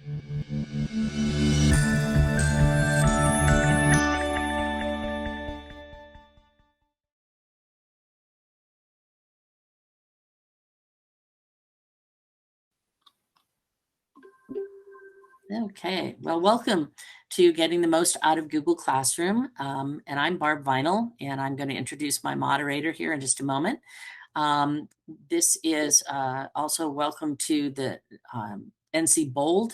Okay, well, welcome to Getting the Most Out of Google Classroom. And I'm Barb Vinal, and I'm going to introduce my moderator here in just a moment. This is also welcome to the NCBOLD,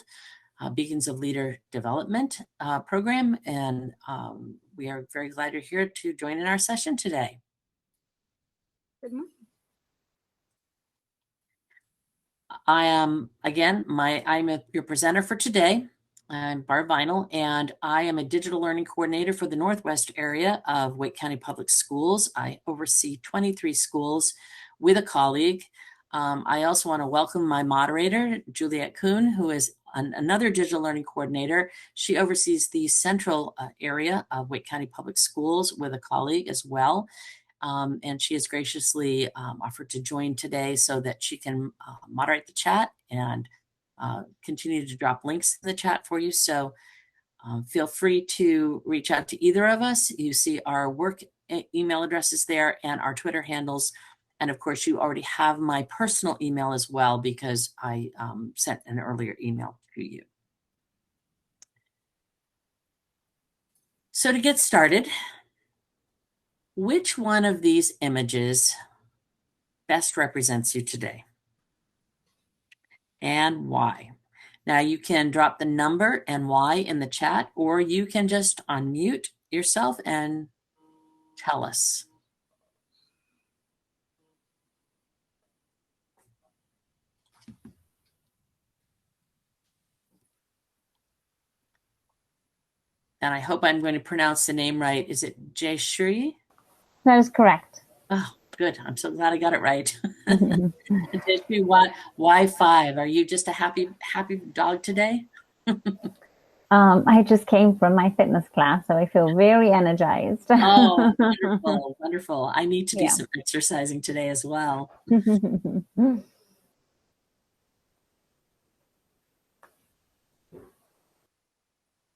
Beacons of Leader Development program. And we are very glad you're here to join in our session today. Good morning. I am, again, I'm your presenter for today. I'm Barb Vinal, and I am a digital learning coordinator for the Northwest area of Wake County Public Schools. I oversee 23 schools with a colleague. I also want to welcome my moderator, Juliette Kuhn, who is another digital learning coordinator. She oversees the central area of Wake County Public Schools with a colleague as well. And she has graciously offered to join today so that she can moderate the chat and continue to drop links in the chat for you. So feel free to reach out to either of us. You see our work email addresses there and our Twitter handles. And of course, you already have my personal email as well, because I sent an earlier email to you. So to get started, which one of these images best represents you today? And why? Now you can drop the number and why in the chat, or you can just unmute yourself and tell us. And I hope I'm going to pronounce the name right. Is it Jayshri? That is correct. Oh, good. I'm so glad I got it right. Jayshri, why 5? Are you just a happy dog today? I just came from my fitness class, so I feel very energized. Oh, wonderful, wonderful. I need to do some exercising today as well.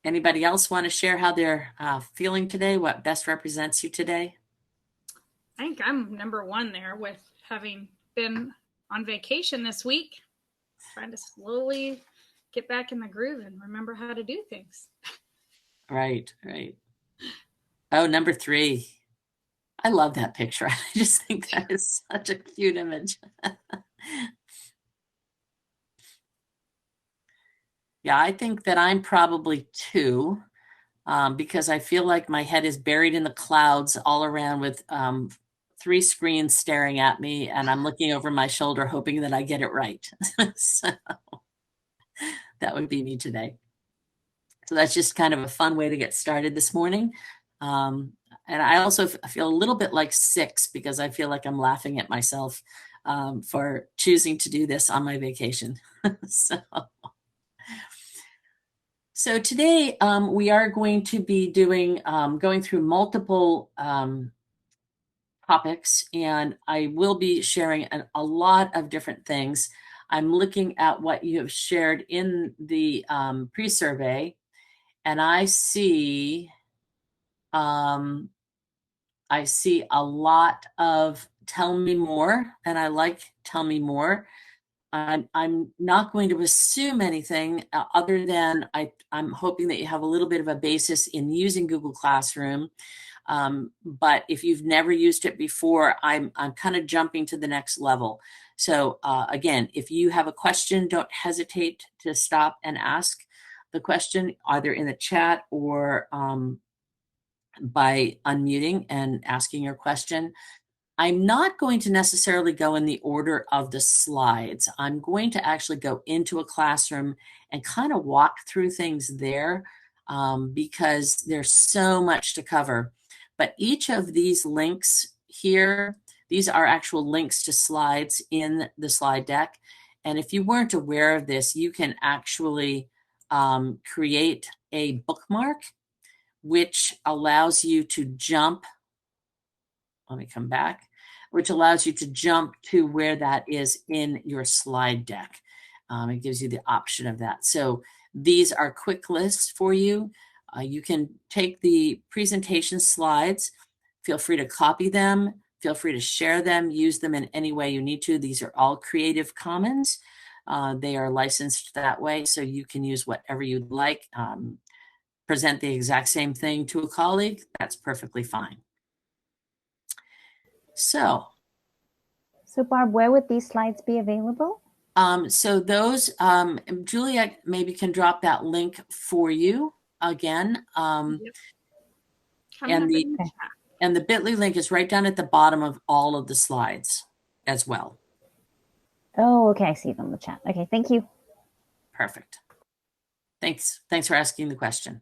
Anybody else want to share how they're feeling today? What best represents you today? I think I'm number 1 there, with having been on vacation this week, trying to slowly get back in the groove and remember how to do things. Right, right. Oh, number 3. I love that picture. I just think that is such a cute image. Yeah, I think that I'm probably 2 because I feel like my head is buried in the clouds all around with 3 screens staring at me, and I'm looking over my shoulder hoping that I get it right. So that would be me today. So that's just kind of a fun way to get started this morning. And I also feel a little bit like 6 because I feel like I'm laughing at myself for choosing to do this on my vacation. So today we are going to be going through multiple topics, and I will be sharing a lot of different things. I'm looking at what you have shared in the pre-survey, and I see a lot of tell me more, and I like tell me more. I'm not going to assume anything other than I'm hoping that you have a little bit of a basis in using Google Classroom. But if you've never used it before, I'm kind of jumping to the next level. So again, if you have a question, don't hesitate to stop and ask the question either in the chat or by unmuting and asking your question. I'm not going to necessarily go in the order of the slides. I'm going to actually go into a classroom and kind of walk through things there because there's so much to cover. But each of these links here, these are actual links to slides in the slide deck. And if you weren't aware of this, you can actually create a bookmark, which allows you to jump. Let me come back. Which allows you to jump to where that is in your slide deck. It gives you the option of that. So These are quick lists for you. You can take the presentation slides, feel free to copy them, feel free to share them, use them in any way you need to. These are all Creative Commons. They are licensed that way, so you can use whatever you'd like. Present the exact same thing to a colleague, that's perfectly fine. So Barb, where would these slides be available? So those, Julia maybe can drop that link for you again. Yep. And the bit.ly link is right down at the bottom of all of the slides as well. Oh, okay. I see it on the chat. Okay, thank you. Perfect. Thanks for asking the question.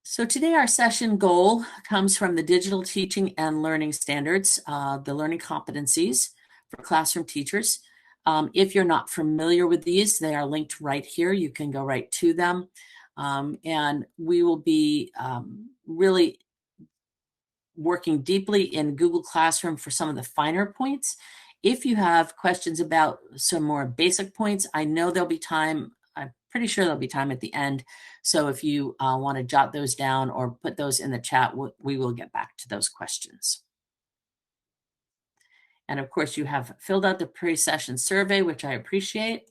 So today our session goal comes from the Digital Teaching and Learning Standards, the learning competencies for classroom teachers. If you're not familiar with these, they are linked right here. You can go right to them. And we will be really working deeply in Google Classroom for some of the finer points. If you have questions about some more basic points, I know there'll be time. I'm pretty sure there'll be time at the end. So if you want to jot those down or put those in the chat, we will get back to those questions. And of course, you have filled out the pre-session survey, which I appreciate.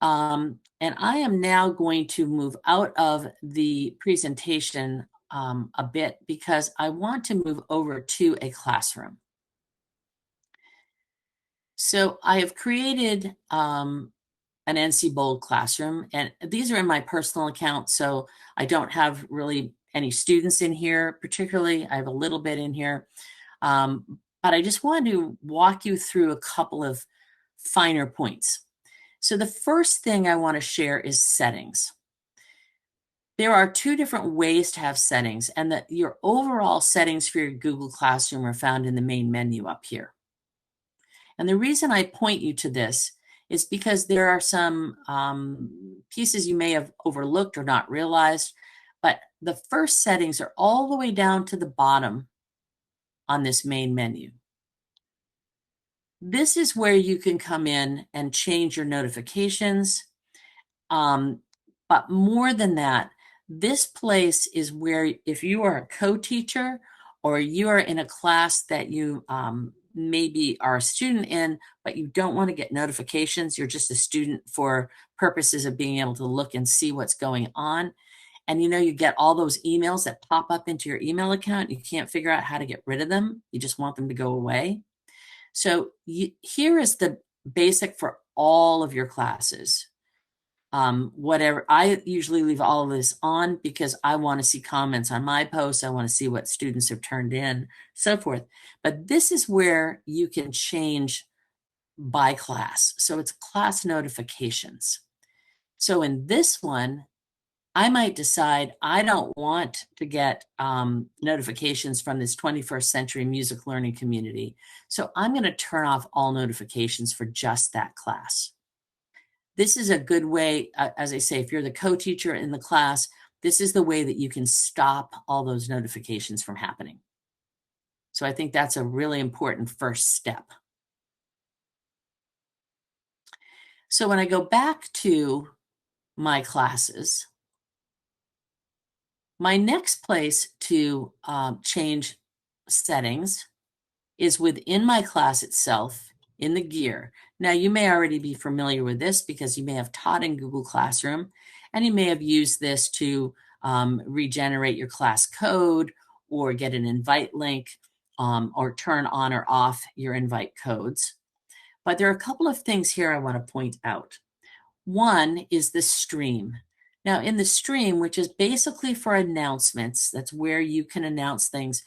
And I am now going to move out of the presentation a bit because I want to move over to a classroom. So I have created an NCBOLD classroom, and these are in my personal account, so I don't have really any students in here particularly. I have a little bit in here, but I just wanted to walk you through a couple of finer points. So the first thing I want to share is settings. There are two different ways to have settings, and your overall settings for your Google Classroom are found in the main menu up here. And the reason I point you to this is because there are some pieces you may have overlooked or not realized, but the first settings are all the way down to the bottom on this main menu. This is where you can come in and change your notifications. But more than that, this place is where if you are a co-teacher or you are in a class that you maybe are a student in, but you don't want to get notifications, you're just a student for purposes of being able to look and see what's going on. And you get all those emails that pop up into your email account. You can't figure out how to get rid of them. You just want them to go away. So here is the basic for all of your classes. Whatever, I usually leave all of this on because I want to see comments on my posts. I want to see what students have turned in, so forth. But this is where you can change by class. So it's class notifications. So in this one, I might decide I don't want to get notifications from this 21st century music learning community. So I'm going to turn off all notifications for just that class. This is a good way, as I say, if you're the co-teacher in the class, this is the way that you can stop all those notifications from happening. So I think that's a really important first step. So when I go back to my classes, my next place to change settings is within my class itself in the gear. Now, you may already be familiar with this because you may have taught in Google Classroom, and you may have used this to regenerate your class code or get an invite link or turn on or off your invite codes. But there are a couple of things here I want to point out. One is the stream. Now, in the stream, which is basically for announcements, that's where you can announce things,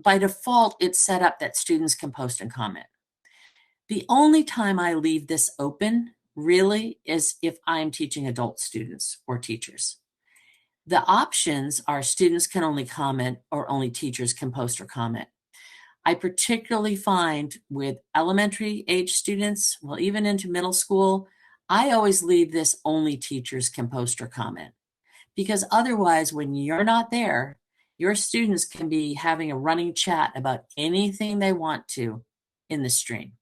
by default, it's set up that students can post and comment. The only time I leave this open really is if I'm teaching adult students or teachers. The options are students can only comment or only teachers can post or comment. I particularly find with elementary age students, well, even into middle school, I always leave this only teachers can post or comment, because otherwise when you're not there, your students can be having a running chat about anything they want to in the stream.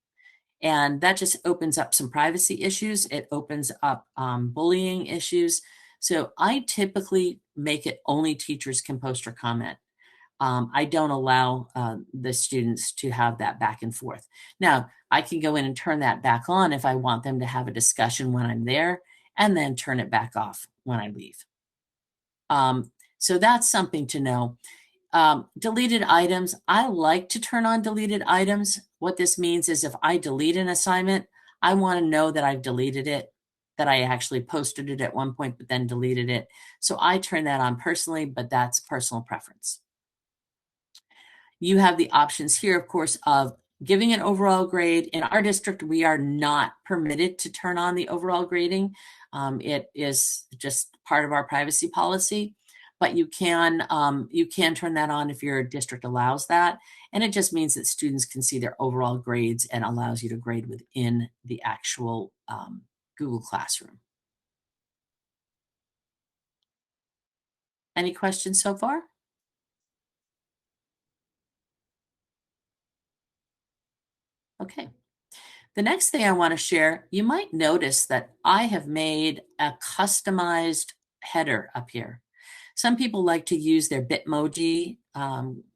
And that just opens up some privacy issues. It opens up bullying issues. So I typically make it only teachers can post or comment. I don't allow the students to have that back and forth. Now, I can go in and turn that back on if I want them to have a discussion when I'm there, and then turn it back off when I leave. So that's something to know. Deleted items. I like to turn on deleted items. What this means is if I delete an assignment, I want to know that I've deleted it, that I actually posted it at one point, but then deleted it. So I turn that on personally, but that's personal preference. You have the options here, of course, of giving an overall grade. In our district, we are not permitted to turn on the overall grading. It is just part of our privacy policy, but you can turn that on if your district allows that. And it just means that students can see their overall grades and allows you to grade within the actual Google Classroom. Any questions so far? Okay. The next thing I want to share, you might notice that I have made a customized header up here. Some people like to use their Bitmoji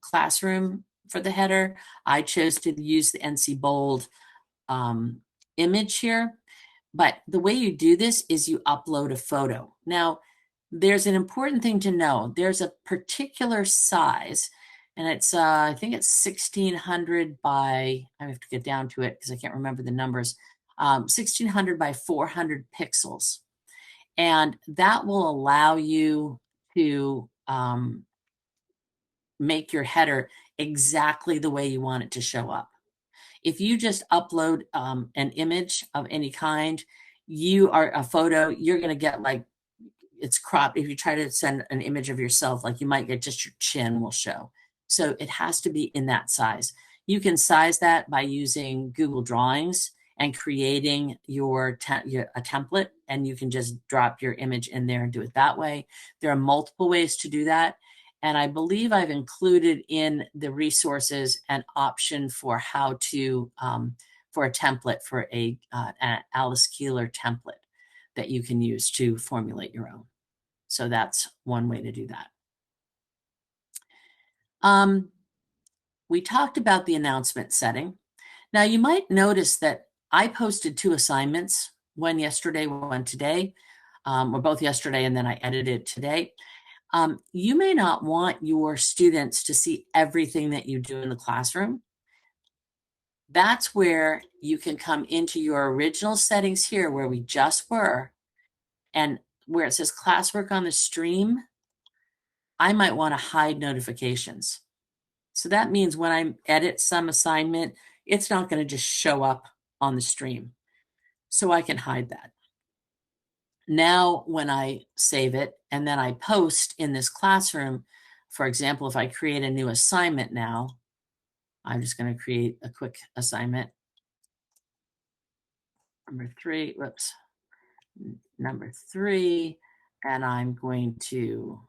classroom for the header. I chose to use the NCBOLD image here. But the way you do this is you upload a photo. Now, there's an important thing to know. There's a particular size, and it's I think it's 1600 by, I have to get down to it because I can't remember the numbers, 1600 by 400 pixels. And that will allow you to make your header exactly the way you want it to show up. If you just upload an image of any kind, a photo, you're going to get like, it's cropped. If you try to send an image of yourself, like you might get just your chin will show. So it has to be in that size. You can size that by using Google Drawings and creating a template, and you can just drop your image in there and do it that way. There are multiple ways to do that. And I believe I've included in the resources an option for how to, for a template, for an Alice Keeler template that you can use to formulate your own. So that's one way to do that. We talked about the announcement setting. Now you might notice that I posted 2 assignments, one yesterday, one today, or both yesterday, and then I edited today. You may not want your students to see everything that you do in the classroom. That's where you can come into your original settings here where we just were, and where it says classwork on the stream, I might want to hide notifications. So that means when I edit some assignment, it's not going to just show up on the stream. So I can hide that. Now, when I save it and then I post in this classroom, for example, if I create a new assignment now, I'm just going to create a quick assignment. Number 3, and I'm going to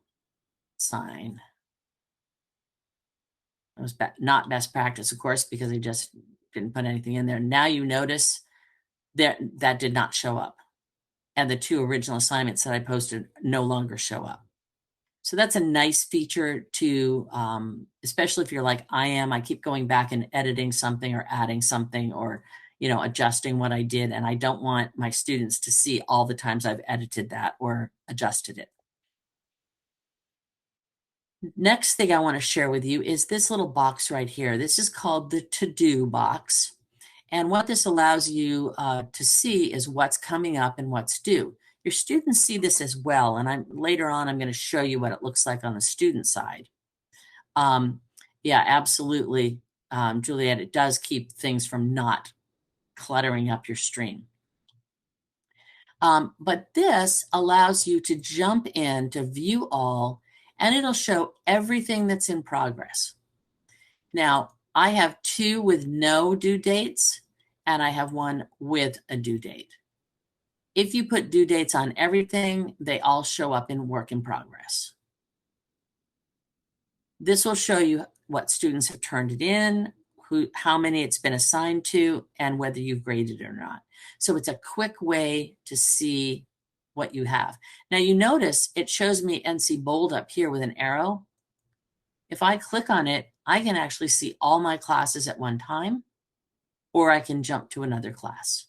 sign. It was not best practice, of course, because I just didn't put anything in there. Now you notice that did not show up. And the 2 original assignments that I posted no longer show up. So that's a nice feature to, especially if you're like I am, I keep going back and editing something or adding something or, adjusting what I did. And I don't want my students to see all the times I've edited that or adjusted it. Next thing I want to share with you is this little box right here. This is called the to-do box. And what this allows you to see is what's coming up and what's due. Your students see this as well. And later on, I'm going to show you what it looks like on the student side. Yeah, absolutely, Juliet, it does keep things from not cluttering up your stream. But this allows you to jump in to view all, and it'll show everything that's in progress. Now, I have 2 with no due dates, and I have 1 with a due date. If you put due dates on everything, they all show up in work in progress. This will show you what students have turned it in, how many it's been assigned to, and whether you've graded it or not. So it's a quick way to see what you have. Now you notice it shows me NCBOLD up here with an arrow. If I click on it, I can actually see all my classes at one time, or I can jump to another class.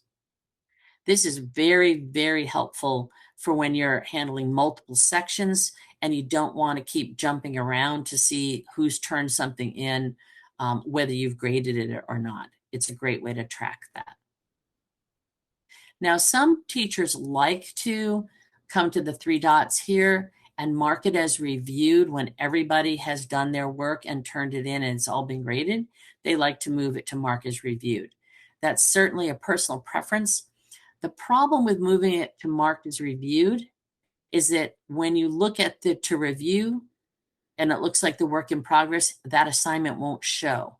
This is very, very helpful for when you're handling multiple sections and you don't want to keep jumping around to see who's turned something in, whether you've graded it or not. It's a great way to track that. Now, some teachers like to come to the three dots here and mark it as reviewed when everybody has done their work and turned it in and it's all been graded. They like to move it to mark as reviewed. That's certainly a personal preference. The problem with moving it to marked as reviewed is that when you look at the to review and it looks like the work in progress, that assignment won't show.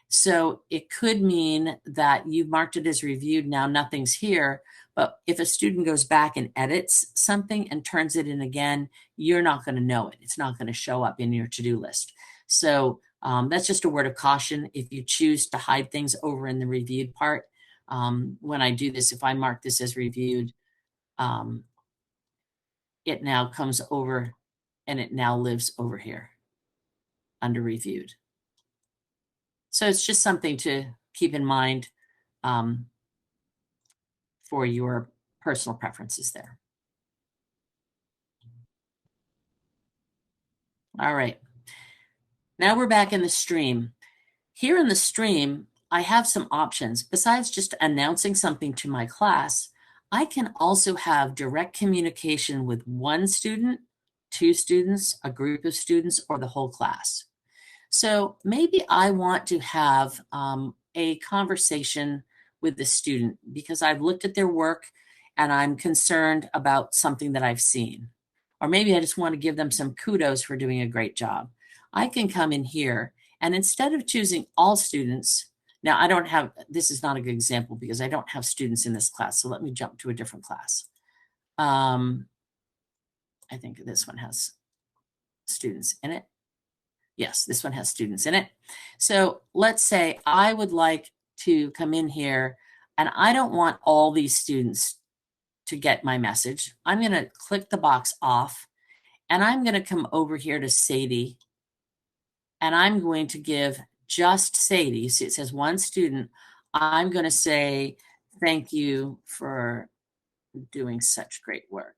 So it could mean that you've marked it as reviewed, now nothing's here, but if a student goes back and edits something and turns it in again, you're not going to know it. It's not going to show up in your to-do list. So that's just a word of caution. If you choose to hide things over in the reviewed part, when I do this, if I mark this as reviewed, it now comes over and it now lives over here under reviewed. So it's just something to keep in mind for your personal preferences there. All right. Now we're back in the stream. Here in the stream, I have some options. Besides just announcing something to my class, I can also have direct communication with one student, two students, a group of students, or the whole class. So maybe I want to have a conversation with the student because I've looked at their work and I'm concerned about something that I've seen. Or maybe I just want to give them some kudos for doing a great job. I can come in here and instead of choosing all students, now I don't have, this is not a good example because I don't have students in this class. So let me jump to a different class. I think this one has students in it. Yes, this one has students in it. So let's say I would like to come in here and I don't want all these students to get my message. I'm going to click the box off and I'm going to come over here to Sadie and I'm going to give just Sadie. See, it says one student. I'm going to say, thank you for doing such great work.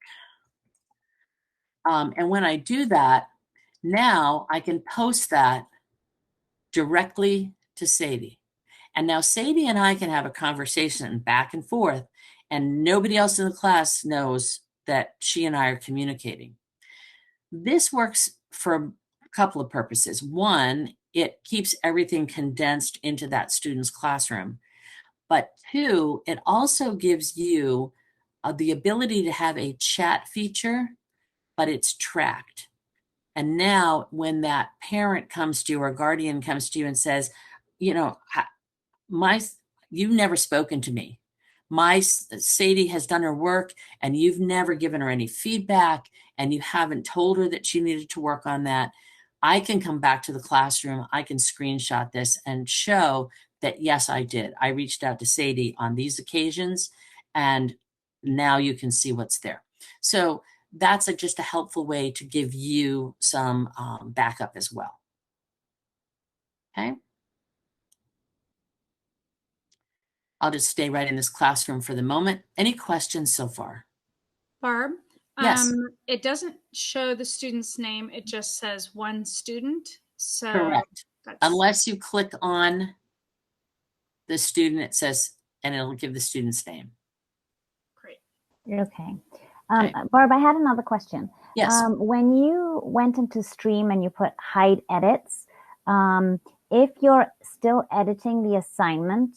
And when I do that, now I can post that directly to Sadie. And now Sadie and I can have a conversation back and forth, and nobody else in the class knows that she and I are communicating. This works for a couple of purposes. One, it keeps everything condensed into that student's classroom. But two, it also gives you the ability to have a chat feature, but it's tracked. And now when that parent comes to you or guardian comes to you and says, you know, you've never spoken to me. My Sadie has done her work and you've never given her any feedback and you haven't told her that she needed to work on that. I can come back to the classroom. I can screenshot this and show that, yes, I did. I reached out to Sadie on these occasions and now you can see what's there. So that's just a helpful way to give you some backup as well. Okay. I'll just stay right in this classroom for the moment. Any questions so far? Barb? Yes. It doesn't show the student's name. It just says one student. So correct. Unless you click on the student, it says, and it'll give the student's name. Great. Okay. Barb, I had another question. Yes. When you went into Stream and you put hide edits, if you're still editing the assignment,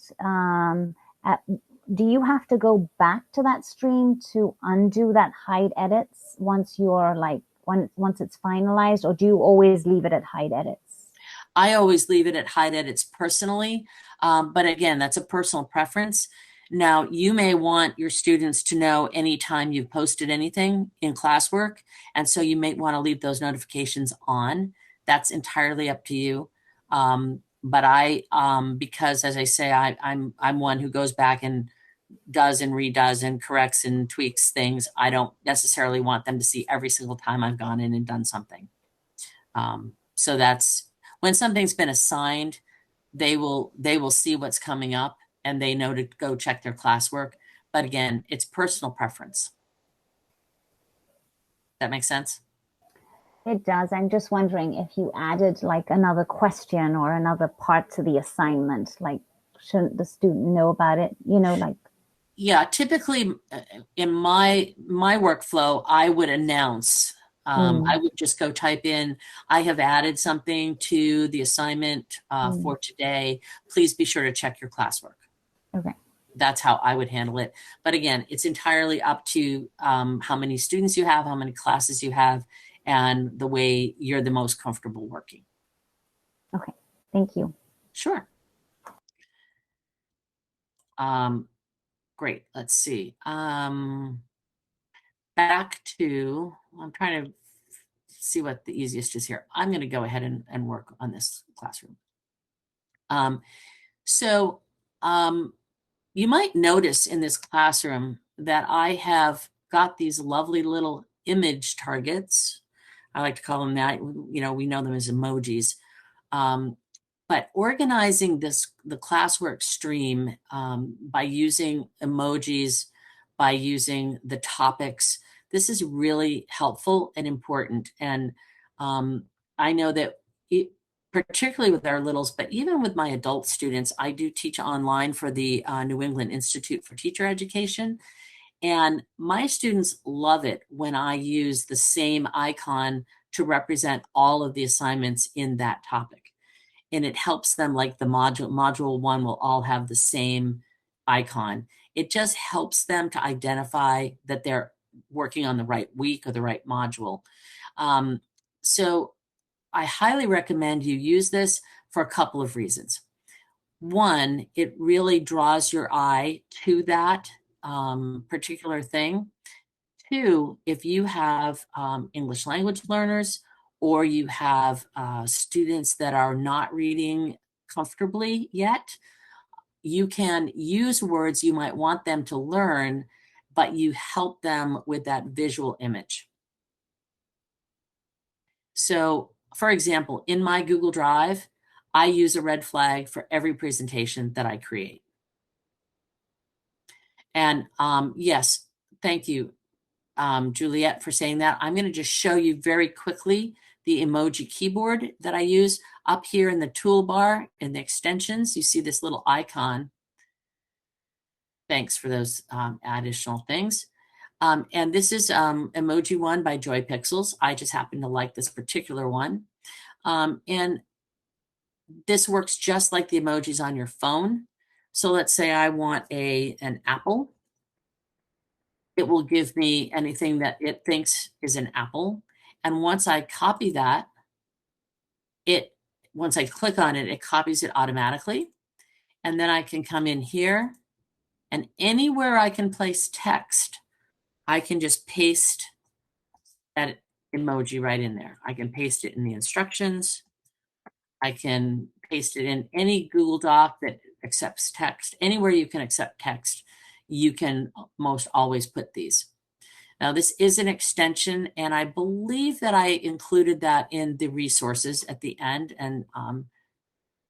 do you have to go back to that stream to undo that hide edits once you're once it's finalized, or do you always leave it at hide edits? I always leave it at hide edits personally, but again, that's a personal preference. Now, you may want your students to know anytime you've posted anything in classwork, and so you may want to leave those notifications on. That's entirely up to you. But because as I say, I'm one who goes back and does and redoes and corrects and tweaks things. I don't necessarily want them to see every single time I've gone in and done something. So that's when something's been assigned, they will see what's coming up and they know to go check their classwork. But again, it's personal preference. That makes sense? It does. I'm just wondering if you added like another question or another part to the assignment, like shouldn't the student know about it? Like Yeah, typically in my workflow, I would announce. I would just go type in, I have added something to the assignment for today. Please be sure to check your classwork. Okay. That's how I would handle it. But again, it's entirely up to how many students you have, how many classes you have, and the way you're the most comfortable working. Okay. Thank you. Sure. Great. Let's see. Back to, I'm trying to see what the easiest is here. I'm going to go ahead and work on this classroom. So you might notice in this classroom that I have got these lovely little image targets. I like to call them that. We know them as emojis. But organizing the classwork stream by using emojis, by using the topics, this is really helpful and important. And I know that particularly with our littles, but even with my adult students, I do teach online for the New England Institute for Teacher Education. And my students love it when I use the same icon to represent all of the assignments in that topic. And it helps them, like the module 1 will all have the same icon. It just helps them to identify that they're working on the right week or the right module. So I highly recommend you use this for a couple of reasons. One, it really draws your eye to that particular thing. Two, if you have English language learners or you have students that are not reading comfortably yet, you can use words you might want them to learn, but you help them with that visual image. So, for example, in my Google Drive, I use a red flag for every presentation that I create. And yes, thank you, Juliet, for saying that. I'm going to just show you very quickly the emoji keyboard that I use. Up here in the toolbar in the extensions, you see this little icon. Thanks for those additional things. And this is Emoji One by Joy Pixels. I just happen to like this particular one. And this works just like the emojis on your phone. So let's say I want an apple. It will give me anything that it thinks is an apple. And once I copy that, once I click on it, it copies it automatically. And then I can come in here and anywhere I can place text, I can just paste that emoji right in there. I can paste it in the instructions. I can paste it in any Google Doc that accepts text. Anywhere you can accept text, you can most always put these. Now, this is an extension, and I believe that I included that in the resources at the end. And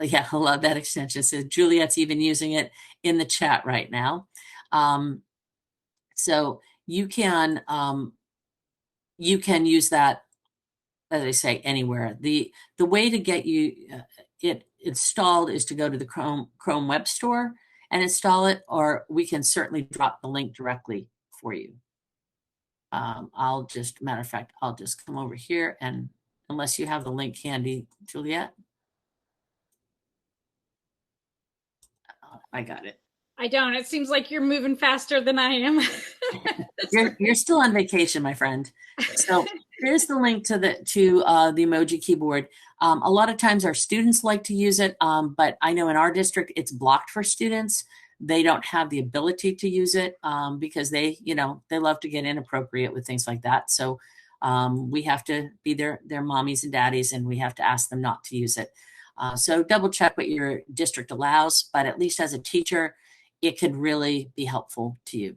yeah, I love that extension. So Juliet's even using it in the chat right now. So you can use that, as I say, anywhere. The way to get it installed is to go to the Chrome Web Store and install it, or we can certainly drop the link directly for you. Matter of fact, I'll just come over here, and unless you have the link handy, Juliet. I got it. I don't. It seems like you're moving faster than I am. You're still on vacation, my friend. So here's the link to the emoji keyboard. A lot of times our students like to use it, but I know in our district it's blocked for students. They don't have the ability to use it because they love to get inappropriate with things like that. So we have to be their mommies and daddies, and we have to ask them not to use it. So double check what your district allows, but at least as a teacher, it could really be helpful to you.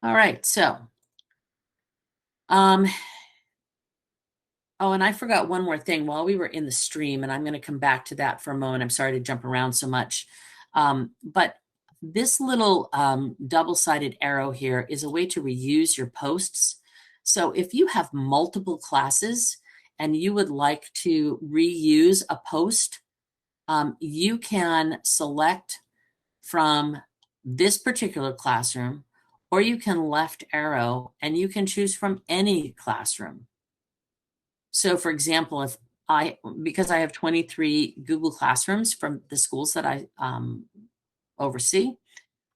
All right, so, oh, and I forgot one more thing while we were in the stream, and I'm going to come back to that for a moment. I'm sorry to jump around so much. But this little double-sided arrow here is a way to reuse your posts. So if you have multiple classes and you would like to reuse a post, you can select from this particular classroom, or you can left arrow and you can choose from any classroom. So for example, because I have 23 Google Classrooms from the schools that I oversee,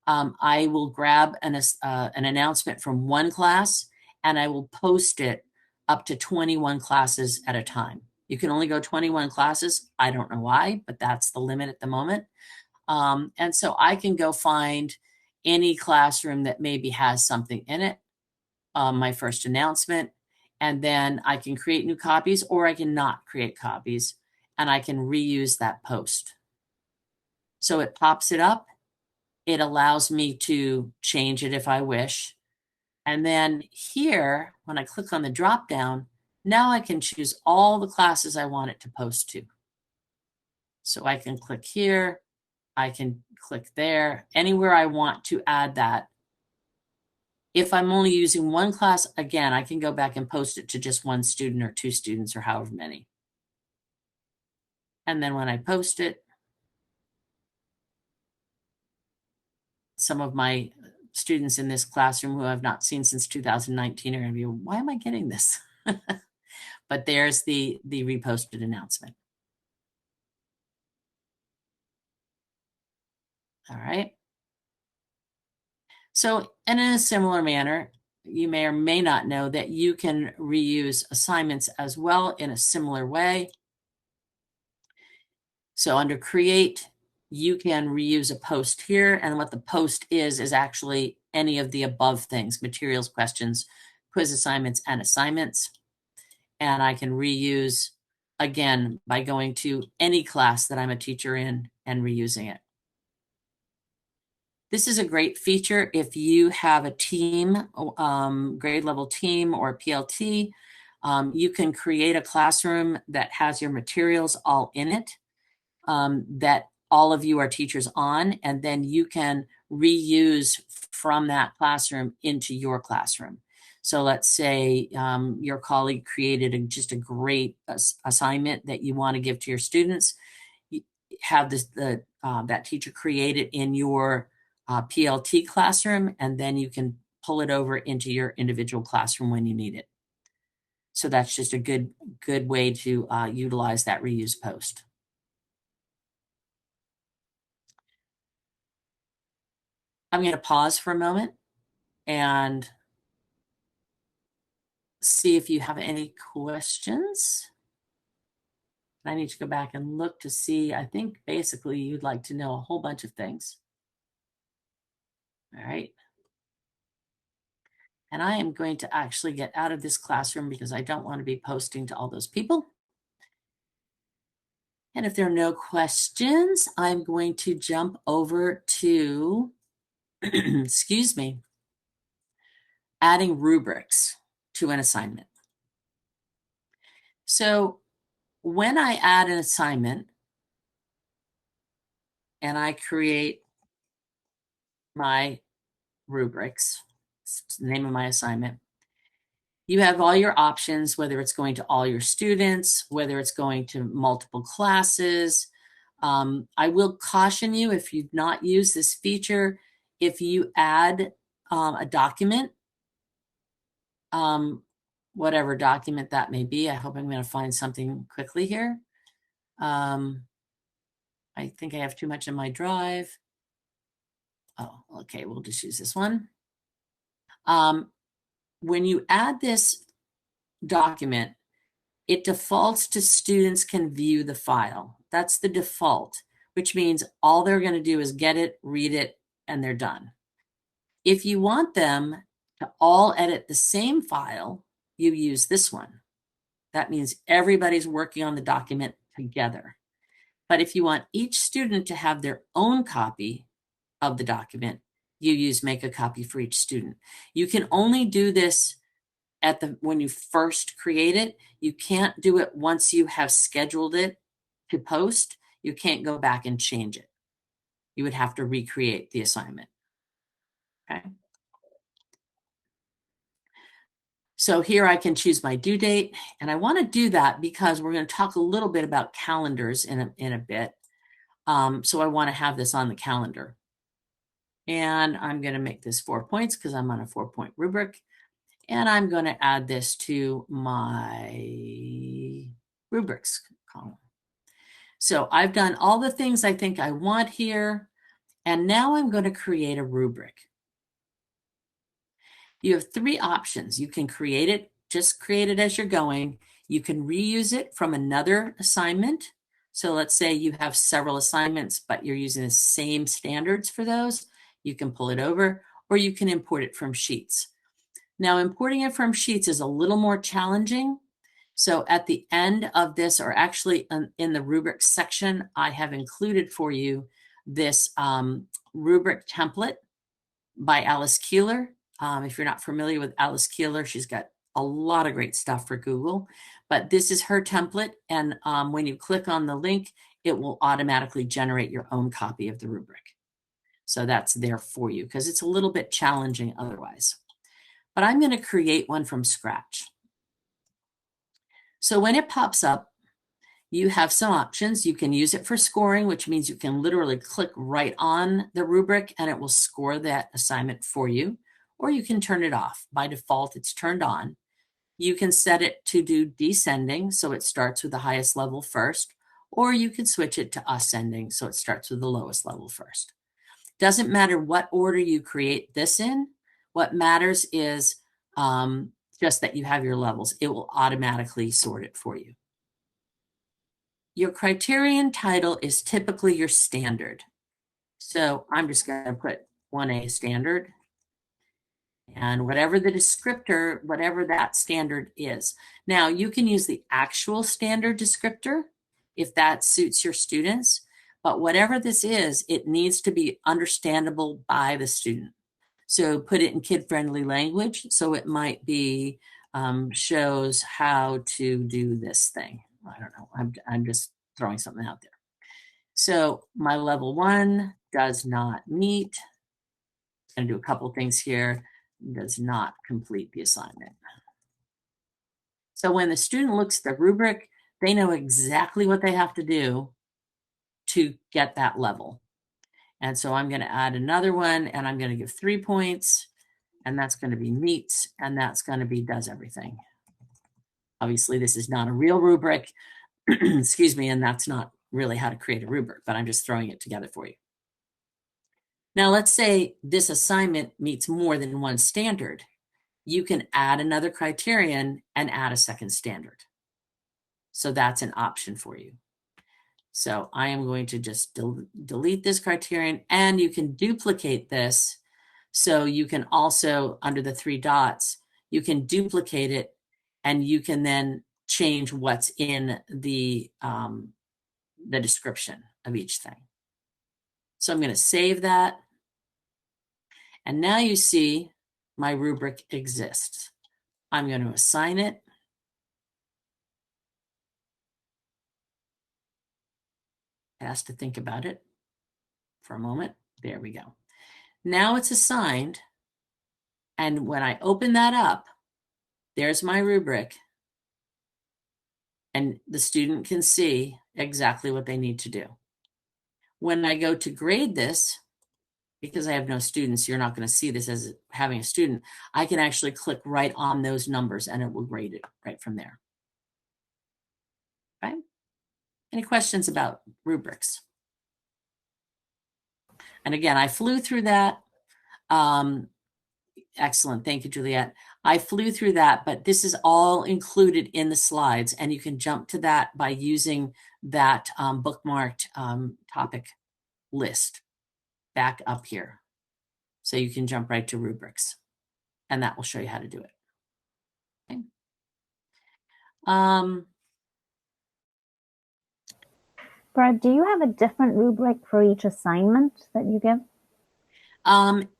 I will grab an announcement from one class and I will post it up to 21 classes at a time. You can only go 21 classes. I don't know why, but that's the limit at the moment. And so I can go find any classroom that maybe has something in it, my first announcement, and then I can create new copies, or I can not create copies, and I can reuse that post. So it pops it up. It allows me to change it if I wish. And then here, when I click on the drop down, now I can choose all the classes I want it to post to. So I can click here, I can click there, anywhere I want to add that. If I'm only using one class, again, I can go back and post it to just one student or two students or however many. And then when I post it, some of my students in this classroom who I've not seen since 2019 are going to be, why am I getting this? But there's the reposted announcement. All right. So, and in a similar manner, you may or may not know that you can reuse assignments as well in a similar way. So under create, you can reuse a post here. And what the post is actually any of the above things: materials, questions, quiz assignments, and assignments. And I can reuse again by going to any class that I'm a teacher in and reusing it. This is a great feature if you have a team, grade level team or PLT. You can create a classroom that has your materials all in it, that all of you are teachers on, and then you can reuse from that classroom into your classroom. So let's say your colleague created just a great assignment that you want to give to your students. You have that teacher create it in your PLT classroom, and then you can pull it over into your individual classroom when you need it. So that's just a good way to utilize that reuse post. I'm going to pause for a moment and see if you have any questions. I need to go back and look to see. I think basically you'd like to know a whole bunch of things. All right. And I am going to actually get out of this classroom because I don't want to be posting to all those people. And if there are no questions, I'm going to jump over to, excuse me, adding rubrics to an assignment. So when I add an assignment and I create my rubrics, it's the name of my assignment, you have all your options, whether it's going to all your students, whether it's going to multiple classes. I will caution you, if you've not used this feature, if you add a document, whatever document that may be. I hope I'm going to find something quickly here. I think I have too much in my drive. Oh, okay, we'll just use this one. When you add this document, it defaults to students can view the file. That's the default, which means all they're going to do is get it, read it, and they're done. If you want them to all edit the same file, you use this one. That means everybody's working on the document together. But if you want each student to have their own copy of the document, you use make a copy for each student. You can only do this when you first create it. You can't do it once you have scheduled it to post. You can't go back and change it. You would have to recreate the assignment. Okay. So here I can choose my due date, and I want to do that because we're going to talk a little bit about calendars in a bit. So I want to have this on the calendar. And I'm going to make this 4 points because I'm on a 4-point rubric. And I'm going to add this to my rubrics column. So I've done all the things I think I want here. And now I'm going to create a rubric. You have 3 options. You can create it, just create it as you're going. You can reuse it from another assignment. So let's say you have several assignments, but you're using the same standards for those. You can pull it over, or you can import it from Sheets. Now, importing it from Sheets is a little more challenging. So at the end of this, or actually in the rubric section, I have included for you this rubric template by Alice Keeler. If you're not familiar with Alice Keeler, she's got a lot of great stuff for Google. But this is her template. And when you click on the link, it will automatically generate your own copy of the rubric. So that's there for you because it's a little bit challenging otherwise. But I'm going to create one from scratch. So when it pops up, you have some options. You can use it for scoring, which means you can literally click right on the rubric and it will score that assignment for you. Or you can turn it off. By default, it's turned on. You can set it to do descending, so it starts with the highest level first, or you can switch it to ascending, so it starts with the lowest level first. Doesn't matter what order you create this in. What matters is just that you have your levels. It will automatically sort it for you. Your criterion title is typically your standard. So I'm just going to put 1A standard. And whatever the descriptor, whatever that standard is. Now, you can use the actual standard descriptor if that suits your students. But whatever this is, it needs to be understandable by the student. So put it in kid-friendly language. So it might be shows how to do this thing. I don't know. I'm just throwing something out there. So my level 1 does not meet. I'm going to do a couple things here. Does not complete the assignment. So when the student looks at the rubric, they know exactly what they have to do to get that level. And so I'm going to add another one, and I'm going to give 3 points, and that's going to be meets, and that's going to be does everything. Obviously, this is not a real rubric, excuse me, and that's not really how to create a rubric, but I'm just throwing it together for you. Now, let's say this assignment meets more than one standard. You can add another criterion and add a second standard. So that's an option for you. So I am going to just delete this criterion, and you can duplicate this. So you can also, under the 3 dots, you can duplicate it, and you can then change what's in the description of each thing. So I'm going to save that. And now you see my rubric exists. I'm going to assign it. It has to think about it for a moment. There we go. Now it's assigned. And when I open that up, there's my rubric. And the student can see exactly what they need to do. When I go to grade this, because I have no students, you're not going to see this as having a student. I can actually click right on those numbers and it will grade it right from there. Okay? Any questions about rubrics? And again, I flew through that. Excellent. Thank you, Juliet. I flew through that, but this is all included in the slides, and you can jump to that by using that bookmarked topic list back up here. So you can jump right to rubrics, and that will show you how to do it. Okay. Barb, do you have a different rubric for each assignment that you give?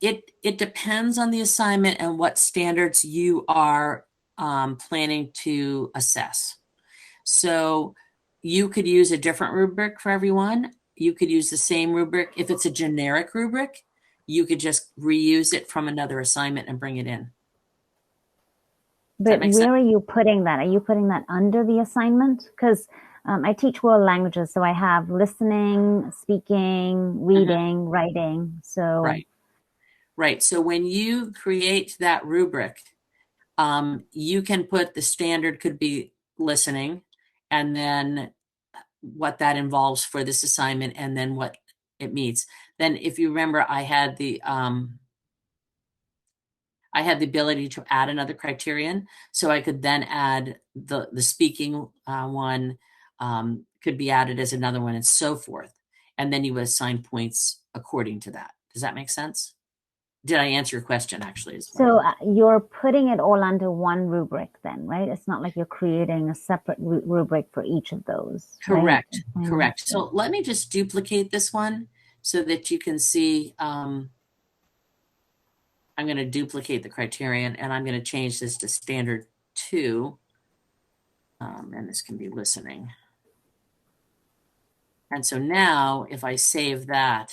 It depends on the assignment and what standards you are planning to assess. So you could use a different rubric for everyone. You could use the same rubric. If it's a generic rubric, you could just reuse it from another assignment and bring it in. But where are you putting that? Are you putting that under the assignment? Because I teach world languages, so I have listening, speaking, reading, writing. So right. So when you create that rubric, you can put the standard could be listening, and then what that involves for this assignment, and then what it meets. Then, if you remember, I had the ability to add another criterion, so I could then add the speaking one could be added as another one, and so forth. And then you would assign points according to that. Does that make sense? Did I answer your question actually? So you're putting it all under one rubric then, right? It's not like you're creating a separate rubric for each of those. Correct. Right? Correct. So let me just duplicate this one so that you can see. I'm going to duplicate the criterion, and I'm going to change this to standard 2. And this can be listening. And so now if I save that,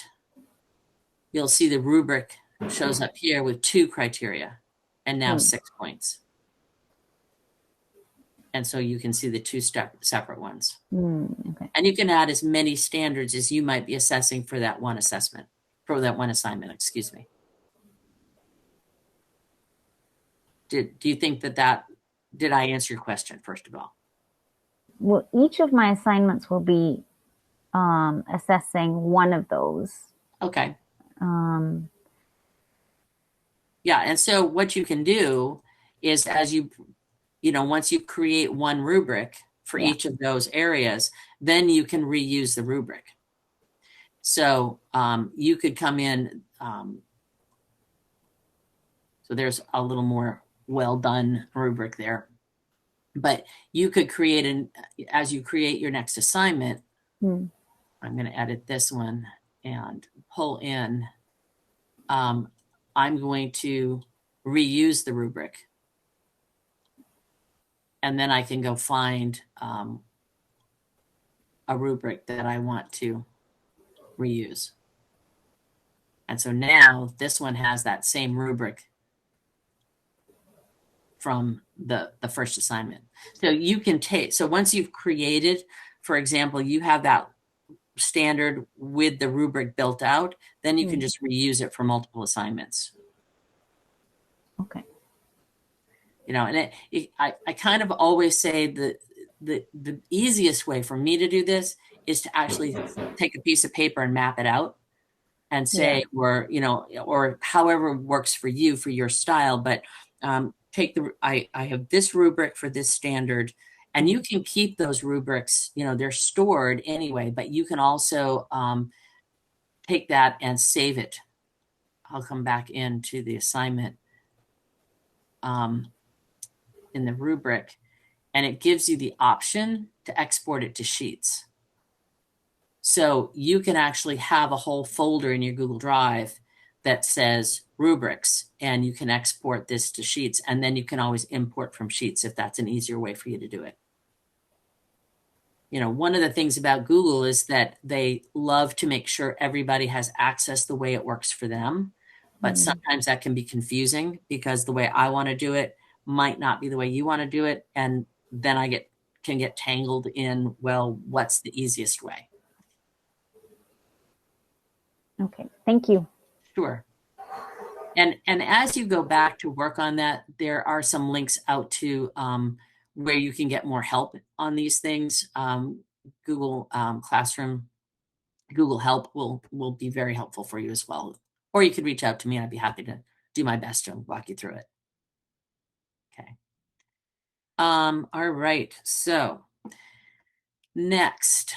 you'll see the rubric shows up here with 2 criteria and now 6 points. And so you can see the 2 separate ones. Okay. And you can add as many standards as you might be assessing for that one assessment, for that one assignment, excuse me. Do you think that did I answer your question, first of all? Well, each of my assignments will be assessing one of those. Okay. Yeah, and so what you can do is, as once you create one rubric for each of those areas, then you can reuse the rubric. So you could come in, so there's a little more well done rubric there, but you could create as you create your next assignment, I'm going to edit this one and pull in, I'm going to reuse the rubric. And then I can go find a rubric that I want to reuse. And so now this one has that same rubric from the first assignment. So you can so once you've created, for example, you have that standard with the rubric built out, then you can just reuse it for multiple assignments. Okay. And I kind of always say that the easiest way for me to do this is to actually take a piece of paper and map it out and say, or however works for you, for your style, but I have this rubric for this standard, and you can keep those rubrics, they're stored anyway, but you can also take that and save it. I'll come back into the assignment in the rubric, and it gives you the option to export it to sheets. So you can actually have a whole folder in your Google Drive that says rubrics, and you can export this to sheets, and then you can always import from sheets if that's an easier way for you to do it. One of the things about Google is that they love to make sure everybody has access the way it works for them, but sometimes that can be confusing because the way I want to do it might not be the way you want to do it, and then I can get tangled in, well, what's the easiest way? Okay, thank you. Sure. And as you go back to work on that, there are some links out to where you can get more help on these things. Google Classroom, Google Help will be very helpful for you as well. Or you could reach out to me. I'd be happy to do my best to walk you through it. Okay. All right. So next,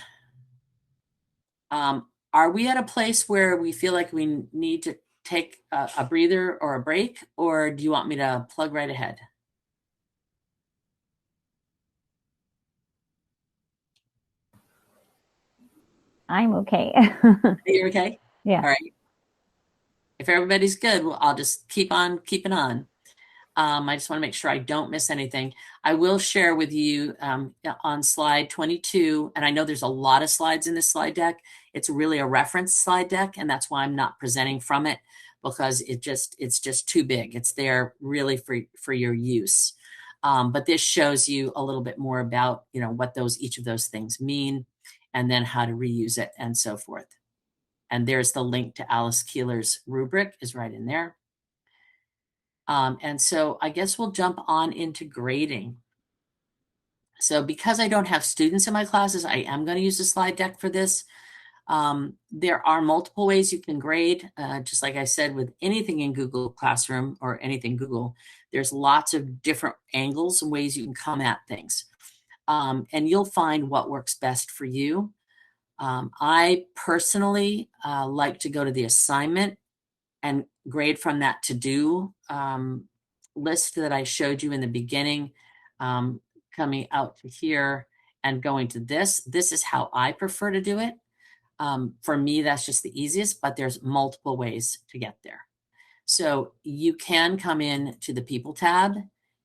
are we at a place where we feel like we need to take a breather or a break, or do you want me to plug right ahead? I'm okay. You're okay? Yeah. All right. If everybody's good, well, I'll just keep on keeping on. I just want to make sure I don't miss anything. I will share with you on slide 22, and I know there's a lot of slides in this slide deck. It's really a reference slide deck, and that's why I'm not presenting from it, because it's just too big. It's there really for your use. But this shows you a little bit more about, what each of those things mean, and then how to reuse it and so forth. And there's the link to Alice Keeler's rubric is right in there. And so I guess we'll jump on into grading. So because I don't have students in my classes, I am going to use the slide deck for this. There are multiple ways you can grade. Just like I said, with anything in Google Classroom or anything Google, there's lots of different angles and ways you can come at things. And you'll find what works best for you. I personally like to go to the assignment and grade from that to-do list that I showed you in the beginning, coming out to here and going to this. This is how I prefer to do it. For me, that's just the easiest, but there's multiple ways to get there. So you can come in to the People tab.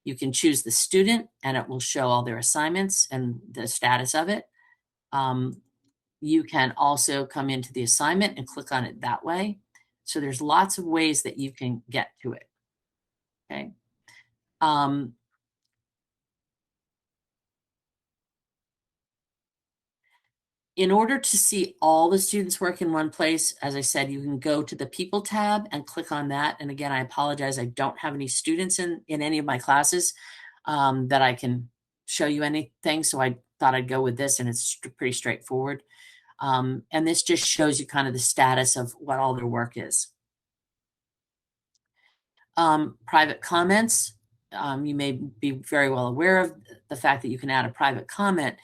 You can choose the student, and it will show all their assignments and the status of it. You can also come into the assignment and click on it that way. So there's lots of ways that you can get to it. Okay. In order to see all the students' work in one place, as I said, you can go to the People tab and click on that. And again, I apologize, I don't have any students in any of my classes that I can show you anything. So I thought I'd go with this, and it's pretty straightforward. And this just shows you kind of the status of what all their work is. Private comments, you may be very well aware of the fact that you can add a private comment,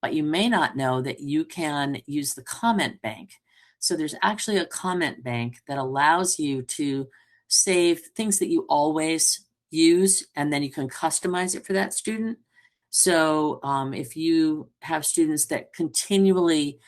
but you may not know that you can use the comment bank. So there's actually a comment bank that allows you to save things that you always use, and then you can customize it for that student. So if you have students that continually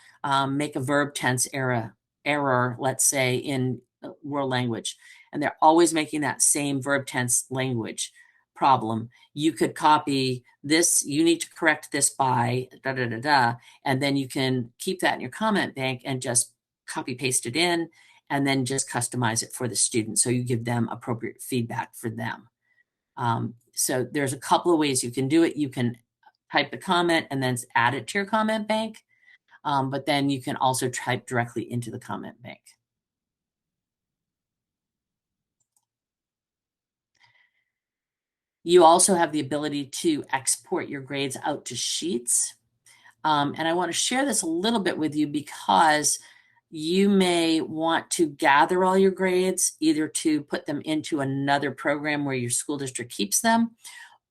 make a verb tense error, let's say in world language, and they're always making that same verb tense language problem, you could copy this, you need to correct this by da da da da, and then you can keep that in your comment bank and just copy paste it in, and then just customize it for the student, so you give them appropriate feedback for them. So there's a couple of ways you can do it. You can type the comment and then add it to your comment bank, but then you can also type directly into the comment bank. You also have the ability to export your grades out to sheets. And I want to share this a little bit with you because you may want to gather all your grades, either to put them into another program where your school district keeps them,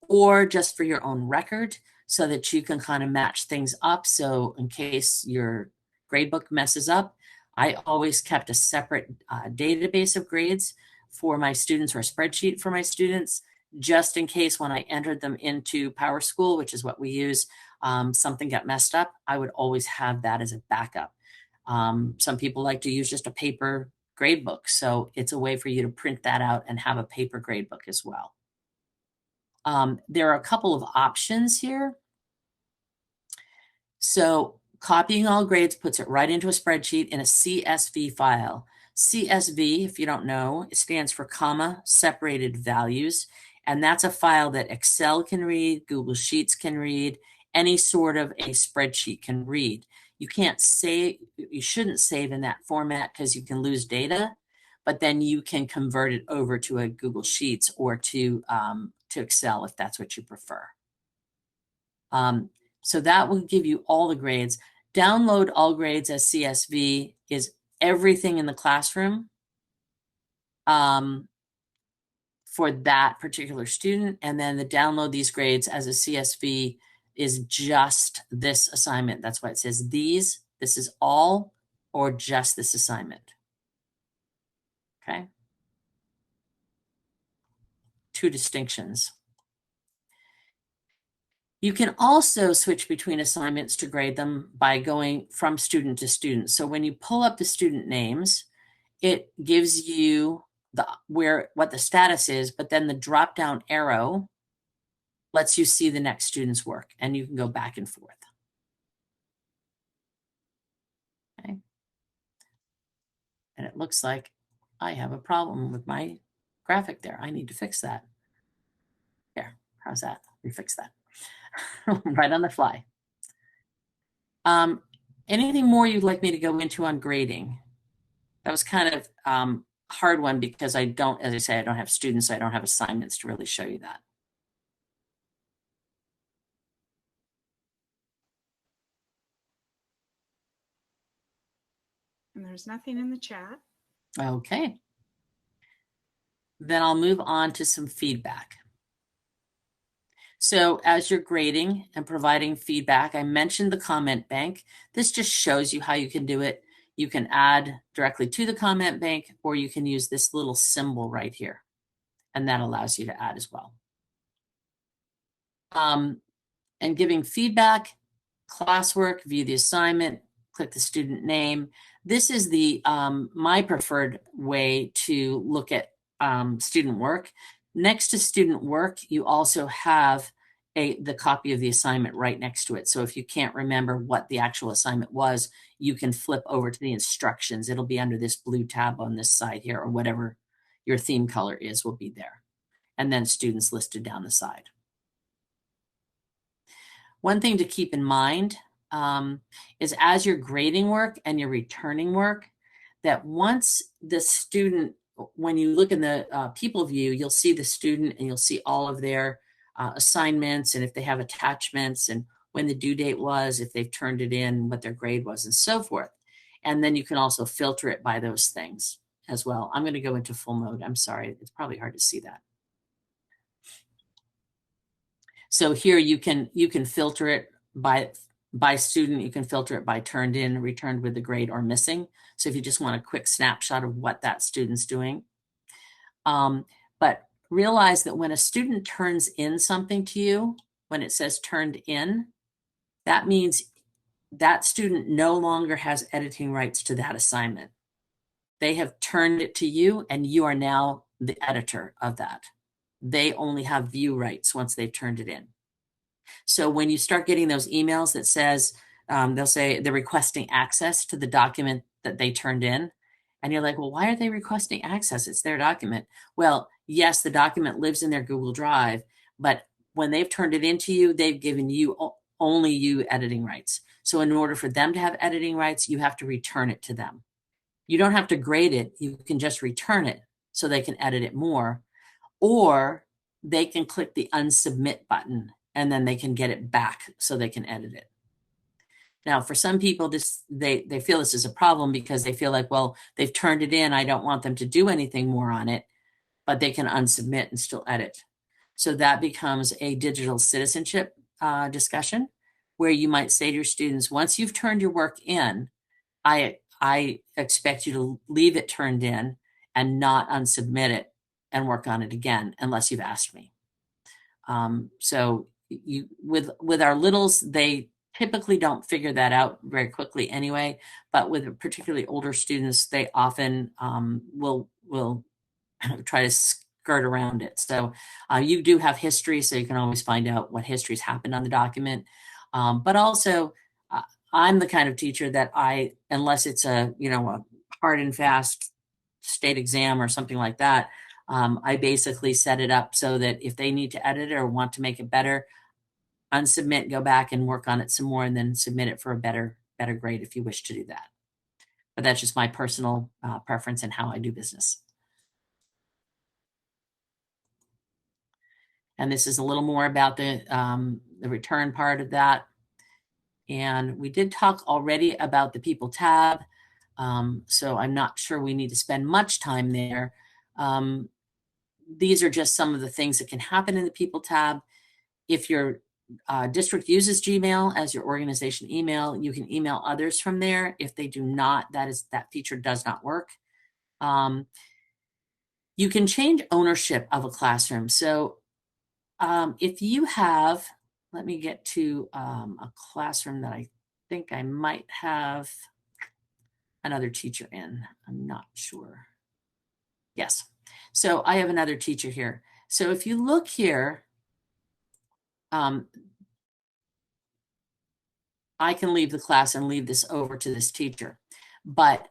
or just for your own record, so that you can kind of match things up. So in case your gradebook messes up, I always kept a separate database of grades for my students, or a spreadsheet for my students, just in case when I entered them into PowerSchool, which is what we use, something got messed up. I would always have that as a backup. Some people like to use just a paper gradebook, so it's a way for you to print that out and have a paper gradebook as well. There are a couple of options here. So copying all grades puts it right into a spreadsheet in a CSV file. CSV, if you don't know, it stands for comma separated values. And that's a file that Excel can read, Google Sheets can read, any sort of a spreadsheet can read. You can't save, you shouldn't save in that format because you can lose data, but then you can convert it over to a Google Sheets or to Excel if that's what you prefer. So that will give you all the grades. Download all grades as CSV is everything in the classroom for that particular student. And then the download these grades as a CSV is just this assignment. That's why it says these, this is all, or just this assignment. Okay. Two distinctions. You can also switch between assignments to grade them by going from student to student. So when you pull up the student names, it gives you what the status is, but then the drop down arrow lets you see the next student's work, and you can go back and forth. Okay. And it looks like I have a problem with my graphic there. I need to fix that. There, how's that? We fix that. Right on the fly. Anything more you'd like me to go into on grading? That was kind of hard one because I don't, as I say, I don't have students, so I don't have assignments to really show you that. And there's nothing in the chat. Okay. Then I'll move on to some feedback. So as you're grading and providing feedback, I mentioned the comment bank. This just shows you how you can do it. You can add directly to the comment bank, or you can use this little symbol right here, and that allows you to add as well. And giving feedback, classwork, view the assignment, click the student name. This is the my preferred way to look at student work. Next to student work, you also have the copy of the assignment right next to it. So if you can't remember what the actual assignment was, you can flip over to the instructions. It'll be under this blue tab on this side here, or whatever your theme color is will be there. And then students listed down the side. One thing to keep in mind is as you're grading work and you're returning work, that once the student, when you look in the people view, you'll see the student and you'll see all of their assignments, and if they have attachments, and when the due date was, if they've turned it in, what their grade was, and so forth. And then you can also filter it by those things as well. I'm going to go into full mode. I'm sorry, it's probably hard to see that. So here you can filter it by student. You can filter it by turned in, returned with the grade, or missing. So if you just want a quick snapshot of what that student's doing. But realize that when a student turns in something to you, when it says turned in, that means that student no longer has editing rights to that assignment. They have turned it to you, and you are now the editor of that. They only have view rights once they've turned it in. So when you start getting those emails that says, they'll say they're requesting access to the document that they turned in, and you're like, well, why are they requesting access? It's their document. Well, yes, the document lives in their Google Drive, but when they've turned it into you, they've given you only you editing rights. So in order for them to have editing rights, you have to return it to them. You don't have to grade it. You can just return it so they can edit it more, or they can click the unsubmit button and then they can get it back so they can edit it. Now, for some people, they feel this is a problem because they feel like, well, they've turned it in. I don't want them to do anything more on it, but they can unsubmit and still edit. So that becomes a digital citizenship discussion where you might say to your students, once you've turned your work in, I expect you to leave it turned in and not unsubmit it and work on it again unless you've asked me. So with our littles, they typically don't figure that out very quickly anyway, but with particularly older students, they often will try to skirt around it. So you do have history, so you can always find out what history's happened on the document. But also, I'm the kind of teacher that unless it's a hard and fast state exam or something like that, I basically set it up so that if they need to edit it or want to make it better, unsubmit, go back and work on it some more, and then submit it for a better grade if you wish to do that. But that's just my personal preference and how I do business. And this is a little more about the return part of that. And we did talk already about the people tab. So I'm not sure we need to spend much time there. These are just some of the things that can happen in the people tab. If your district uses Gmail as your organization email, you can email others from there. If they do not, that feature does not work. You can change ownership of a classroom. So if you have let me get to a classroom that I think I might have another teacher in. I'm not sure. Yes. So I have another teacher here. So if you look here, I can leave the class and leave this over to this teacher. But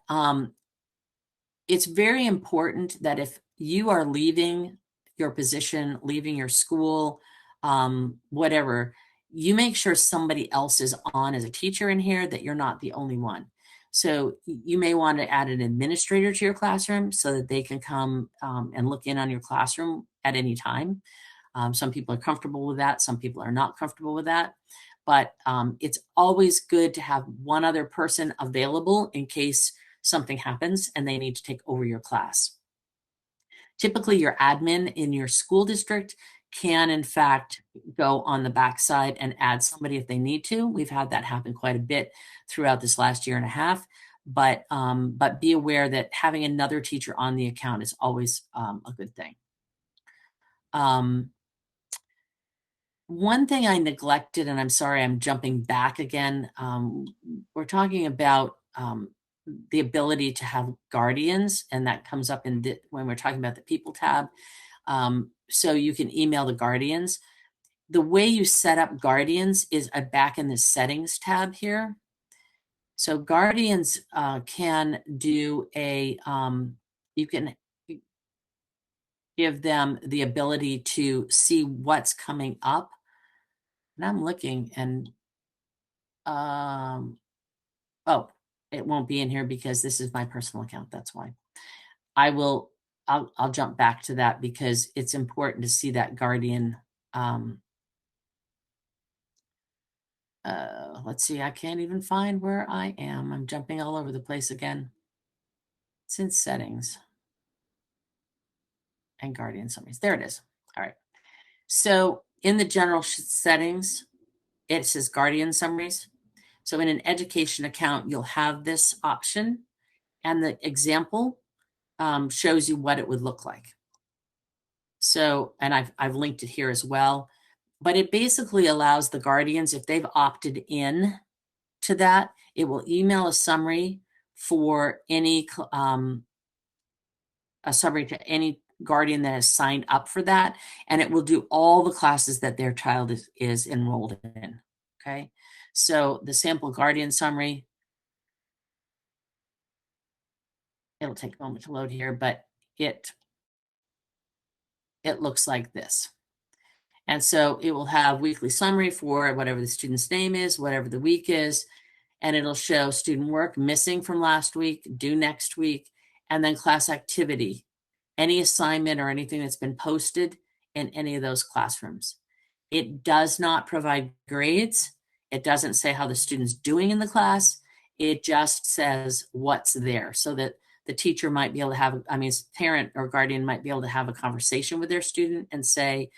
it's very important that if you are leaving your position, leaving your school, whatever, you make sure somebody else is on as a teacher in here, that you're not the only one. So you may want to add an administrator to your classroom so that they can come and look in on your classroom at any time. Some people are comfortable with that. Some people are not comfortable with that. But it's always good to have one other person available in case something happens and they need to take over your class. Typically, your admin in your school district can, in fact, go on the backside and add somebody if they need to. We've had that happen quite a bit throughout this last year and a half. But be aware that having another teacher on the account is always a good thing. One thing I neglected, and I'm sorry, I'm jumping back again. We're talking about the ability to have guardians, and that comes up in when we're talking about the people tab. So you can email the guardians. The way you set up guardians is back in the settings tab here. So guardians can do you can give them the ability to see what's coming up. And I'm looking and, oh, it won't be in here because this is my personal account. That's why. I'll jump back to that because it's important to see that guardian. Let's see, I can't even find where I am. I'm jumping all over the place again. It's in settings and guardian summaries. There it is. All right. So in the general settings, it says guardian summaries. So in an education account, you'll have this option, and the example shows you what it would look like. So, and I've linked it here as well, but it basically allows the guardians, if they've opted in to that, it will email a summary for any a summary to any guardian that has signed up for that, and it will do all the classes that their child is enrolled in. Okay, so the sample guardian summary, it'll take a moment to load here, but it looks like this. And so it will have weekly summary for whatever the student's name is, whatever the week is, and it'll show student work missing from last week, due next week, and then class activity, any assignment or anything that's been posted in any of those classrooms. It does not provide grades. It doesn't say how the student's doing in the class. It just says what's there so that the teacher might be able to have, parent or guardian might be able to have a conversation with their student and say,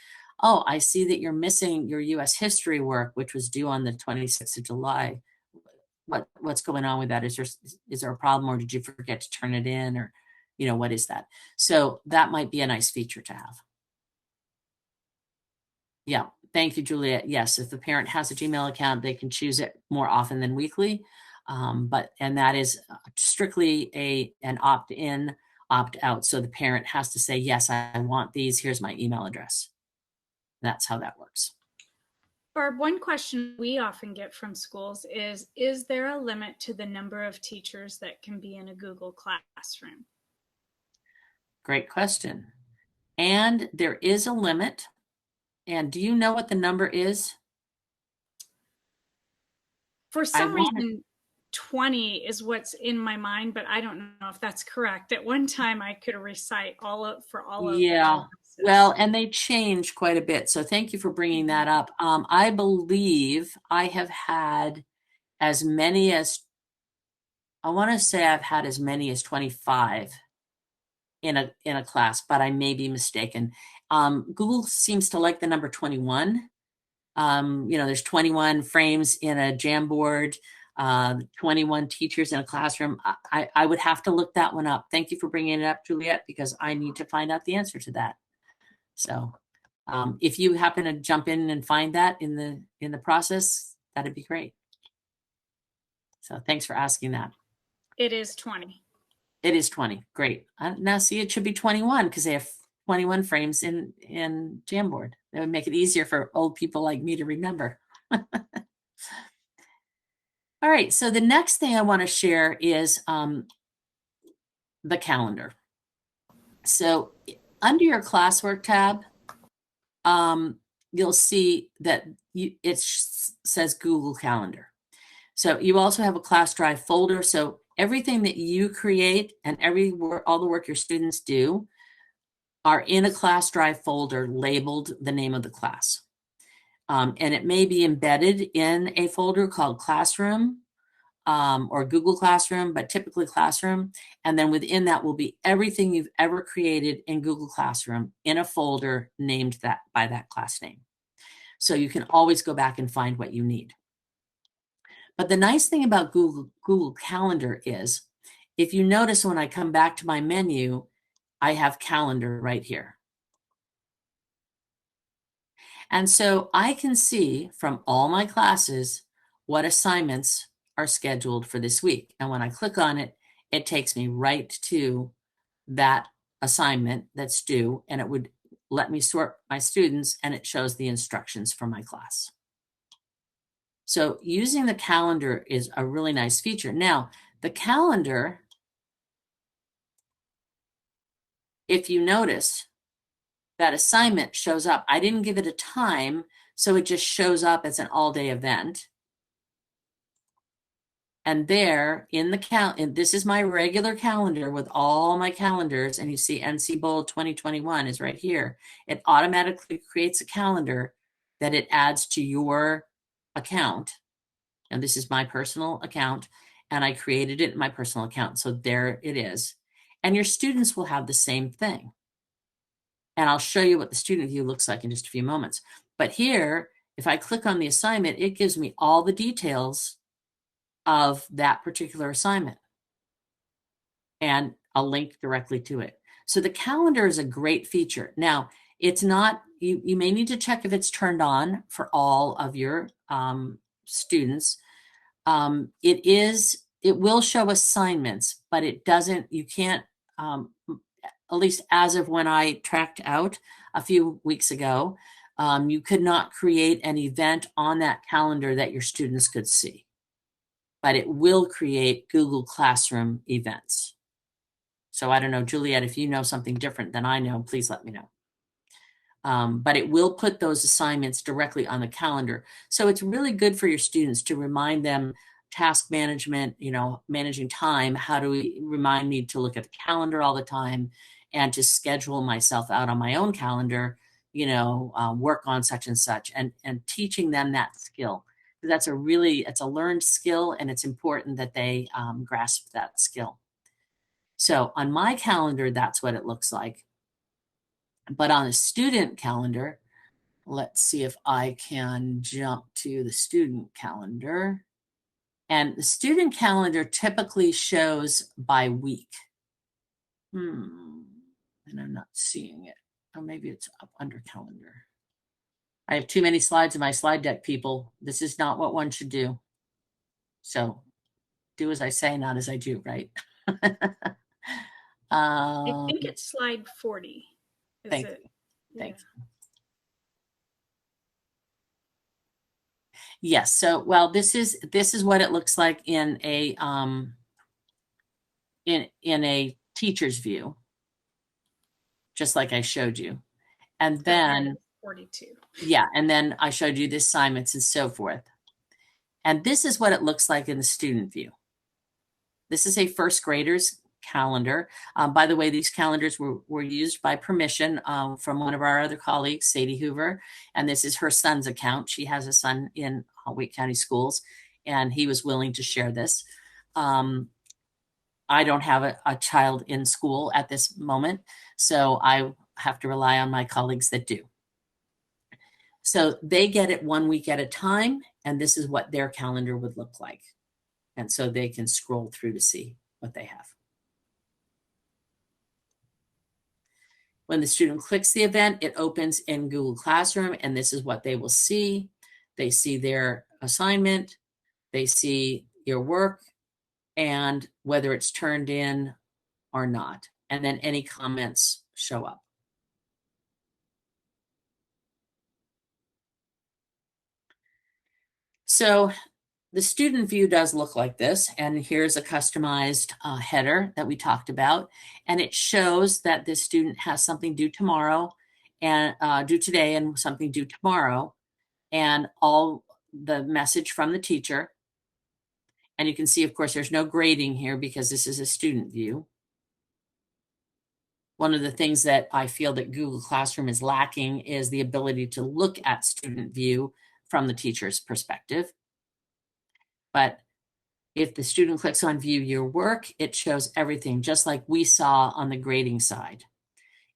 oh, I see that you're missing your US history work, which was due on the 26th of July. What's going on with that? Is there a problem, or did you forget to turn it in, or, what is that? So that might be a nice feature to have. Yeah. Thank you, Juliet. Yes. If the parent has a Gmail account, they can choose it more often than weekly. And that is strictly an opt-in, opt-out. So the parent has to say, yes, I want these. Here's my email address. That's how that works. Barb, one question we often get from schools is there a limit to the number of teachers that can be in a Google Classroom? Great question. And there is a limit. And do you know what the number is? For some reason, 20 is what's in my mind, but I don't know if that's correct. At one time, I could recite all of yeah. Well, and they change quite a bit. So thank you for bringing that up. I believe I have had as many as, I want to say I've had as many as 25 in a class, but I may be mistaken. Google seems to like the number 21. There's 21 frames in a Jamboard, 21 teachers in a classroom. I would have to look that one up. Thank you for bringing it up, Juliet, because I need to find out the answer to that. So If you happen to jump in and find that in the process, that'd be great. So thanks for asking that. It is 20. It is 20. Great. Now see, it should be 21 because they have 21 frames in Jamboard. That would make it easier for old people like me to remember. All right, so the next thing I want to share is the calendar. So under your classwork tab, you'll see that it says Google Calendar. So you also have a class drive folder. So everything that you create and all the work your students do are in a class drive folder labeled the name of the class. And it may be embedded in a folder called Classroom or Google Classroom, but typically Classroom. And then within that will be everything you've ever created in Google Classroom in a folder named by that class name. So you can always go back and find what you need. But the nice thing about Google Calendar is, if you notice when I come back to my menu, I have calendar right here. And so I can see from all my classes what assignments are scheduled for this week. And when I click on it, it takes me right to that assignment that's due, and it would let me sort my students, and it shows the instructions for my class. So using the calendar is a really nice feature. Now, the calendar, if you notice, that assignment shows up. I didn't give it a time, so it just shows up as an all-day event. And there in and this is my regular calendar with all my calendars, and you see NCBOLD 2021 is right here. It automatically creates a calendar that it adds to your account. And this is my personal account, and I created it in my personal account. So there it is. And your students will have the same thing. And I'll show you what the student view looks like in just a few moments. But here, if I click on the assignment, it gives me all the details of that particular assignment and a link directly to it. So the calendar is a great feature. Now, it's not, you may need to check if it's turned on for all of your students. It will show assignments, but it doesn't, you can't, at least as of when I tracked out a few weeks ago, you could not create an event on that calendar that your students could see. But it will create Google Classroom events. So I don't know, Juliet, if you know something different than I know, please let me know. But it will put those assignments directly on the calendar. So it's really good for your students to remind them task management, managing time. How do we remind me to look at the calendar all the time and to schedule myself out on my own calendar, work on such and such, and teaching them that skill. It's a learned skill, and it's important that they grasp that skill. So on my calendar, that's what it looks like. But on a student calendar, let's see if I can jump to the student calendar. And the student calendar typically shows by week. And I'm not seeing it. Or maybe it's up under calendar. I have too many slides in my slide deck, people. This is not what one should do. So do as I say, not as I do, right? I think it's slide 40. Thank you. Thanks. Yes. So, well, this is what it looks like in a in a teacher's view, just like I showed you. And then 42. Yeah, and then I showed you the assignments and so forth. And this is what it looks like in the student view. This is a first grader's calendar. By the way, these calendars were used by permission from one of our other colleagues, Sadie Hoover, and this is her son's account. She has a son in Wake County Schools, and he was willing to share this. I don't have a child in school at this moment, so I have to rely on my colleagues that do. So they get it 1 week at a time, and this is what their calendar would look like. And so they can scroll through to see what they have. When the student clicks the event, it opens in Google Classroom, and this is what they will see. They see their assignment, they see your work, and whether it's turned in or not. And then any comments show up. So the student view does look like this, and here's a customized header that we talked about, and it shows that this student has something due tomorrow and due today and something due tomorrow, and all the message from the teacher. And you can see, of course, there's no grading here because this is a student view. One of the things that I feel that Google Classroom is lacking is the ability to look at student view from the teacher's perspective. But if the student clicks on view your work, it shows everything just like we saw on the grading side.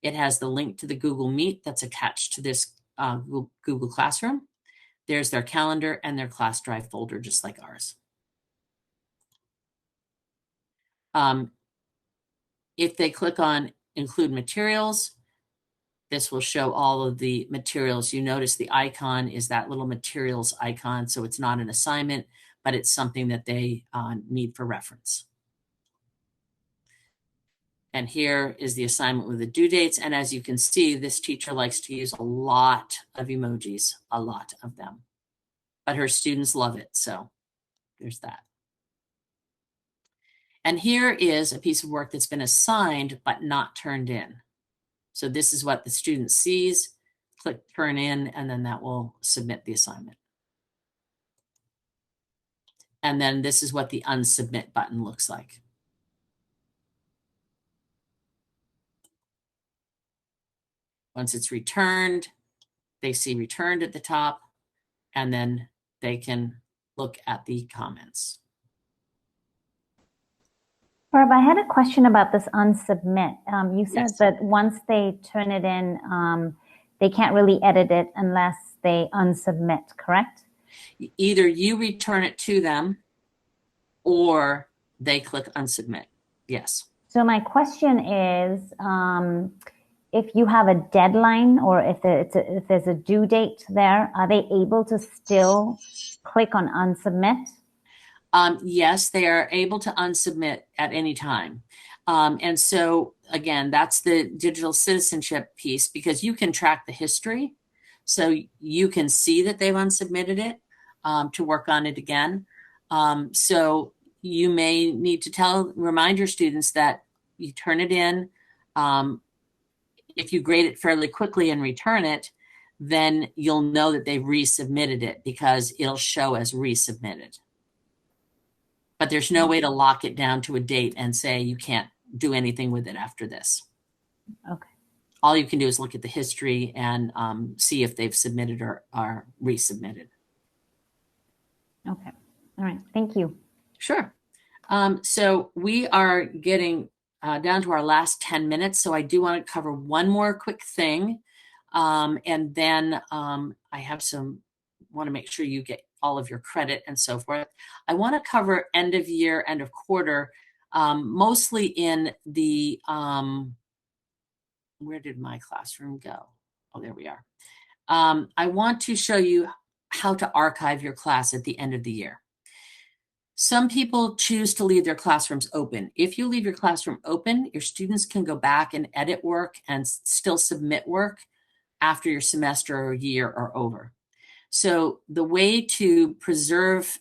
It has the link to the Google Meet that's attached to this Google Classroom. There's their calendar and their class drive folder, just like ours. If they click on include materials, this will show all of the materials. You notice the icon is that little materials icon, so it's not an assignment, but it's something that they need for reference. And here is the assignment with the due dates. And as you can see, this teacher likes to use a lot of emojis, a lot of them. But her students love it, so there's that. And here is a piece of work that's been assigned but not turned in. So this is what the student sees. Click turn in, and then that will submit the assignment. And then this is what the unsubmit button looks like. Once it's returned, they see returned at the top, and then they can look at the comments. Barb, I had a question about this unsubmit. You said Yes. that once they turn it in, they can't really edit it unless they unsubmit, correct? Either you return it to them or they click unsubmit. Yes. So my question is, if you have a deadline or if there's a due date there, are they able to still click on unsubmit? Yes, they are able to unsubmit at any time. And so again, that's the digital citizenship piece, because you can track the history. So you can see that they've unsubmitted it to work on it again. So you may need to remind your students that you turn it in. If you grade it fairly quickly and return it, then you'll know that they've resubmitted it because it'll show as resubmitted. But there's no way to lock it down to a date and say you can't do anything with it after this. Okay. All you can do is look at the history and see if they've submitted or are resubmitted. Okay. All right. Thank you. Sure. So we are getting down to our last 10 minutes. So I do want to cover one more quick thing. And then I want to make sure you get all of your credit and so forth. I want to cover end of year, end of quarter, mostly in the, where did my classroom go? Oh, there we are. I want to show you how to archive your class at the end of the year. Some people choose to leave their classrooms open. If you leave your classroom open, your students can go back and edit work and still submit work after your semester or year are over. So the way to preserve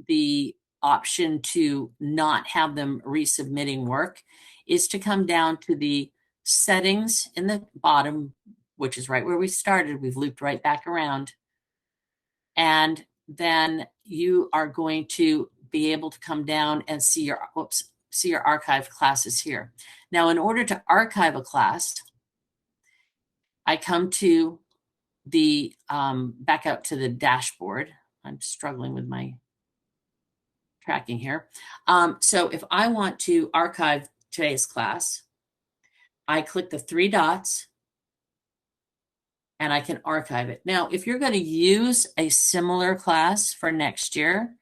the option to not have them resubmitting work is to come down to the settings in the bottom, which is right where we started. We've looped right back around. And then you are going to be able to come down and see your archived classes here. Now, in order to archive a class, I come to the back out to the dashboard. I'm struggling with my tracking here. So if I want to archive today's class, I click the three dots and I can archive it. Now, if you're going to use a similar class for next year,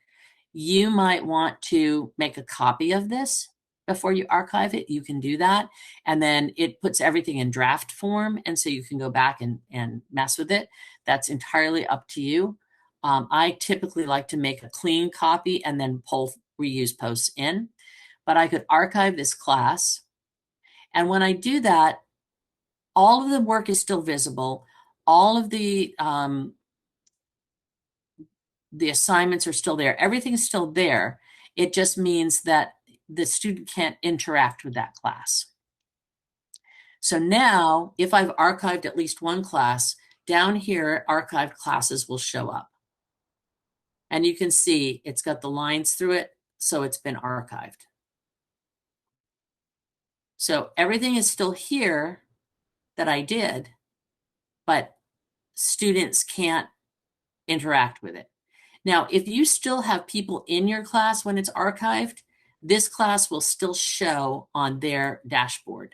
you might want to make a copy of this before you archive it, you can do that. And then it puts everything in draft form. And so you can go back and mess with it. That's entirely up to you. I typically like to make a clean copy and then pull reuse posts in. But I could archive this class. And when I do that, all of the work is still visible. All of the assignments are still there. Everything's still there. It just means that the student can't interact with that class. So now, if I've archived at least one class, down here, archived classes will show up. And you can see it's got the lines through it, so it's been archived. So everything is still here that I did, but students can't interact with it. Now, if you still have people in your class when it's archived, this class will still show on their dashboard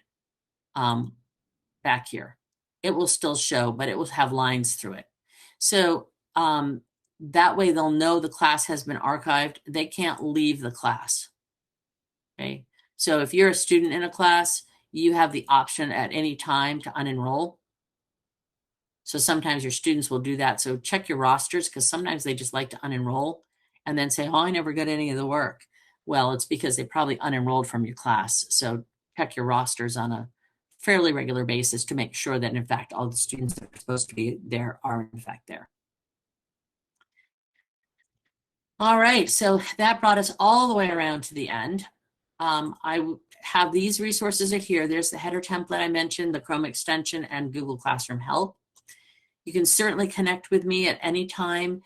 back here. It will still show, but it will have lines through it. So that way they'll know the class has been archived. They can't leave the class. Okay. So if you're a student in a class, you have the option at any time to unenroll. So sometimes your students will do that. So check your rosters, because sometimes they just like to unenroll and then say, oh, I never got any of the work. Well, it's because they probably unenrolled from your class. So check your rosters on a fairly regular basis to make sure that, in fact, all the students that are supposed to be there are, in fact, there. All right, so that brought us all the way around to the end. I have these resources are here. There's the header template I mentioned, the Chrome extension, and Google Classroom Help. You can certainly connect with me at any time.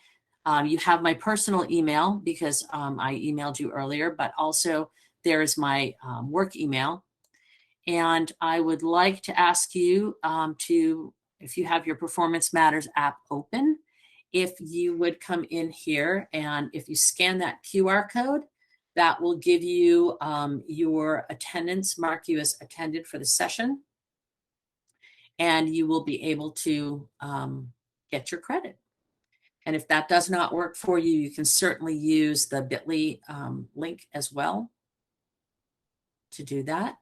You have my personal email because I emailed you earlier, but also there is my work email. And I would like to ask you if you have your Performance Matters app open, if you would come in here, and if you scan that QR code, that will give you your attendance, mark you as attended for the session, and you will be able to get your credit. And if that does not work for you, you can certainly use the bit.ly link as well to do that.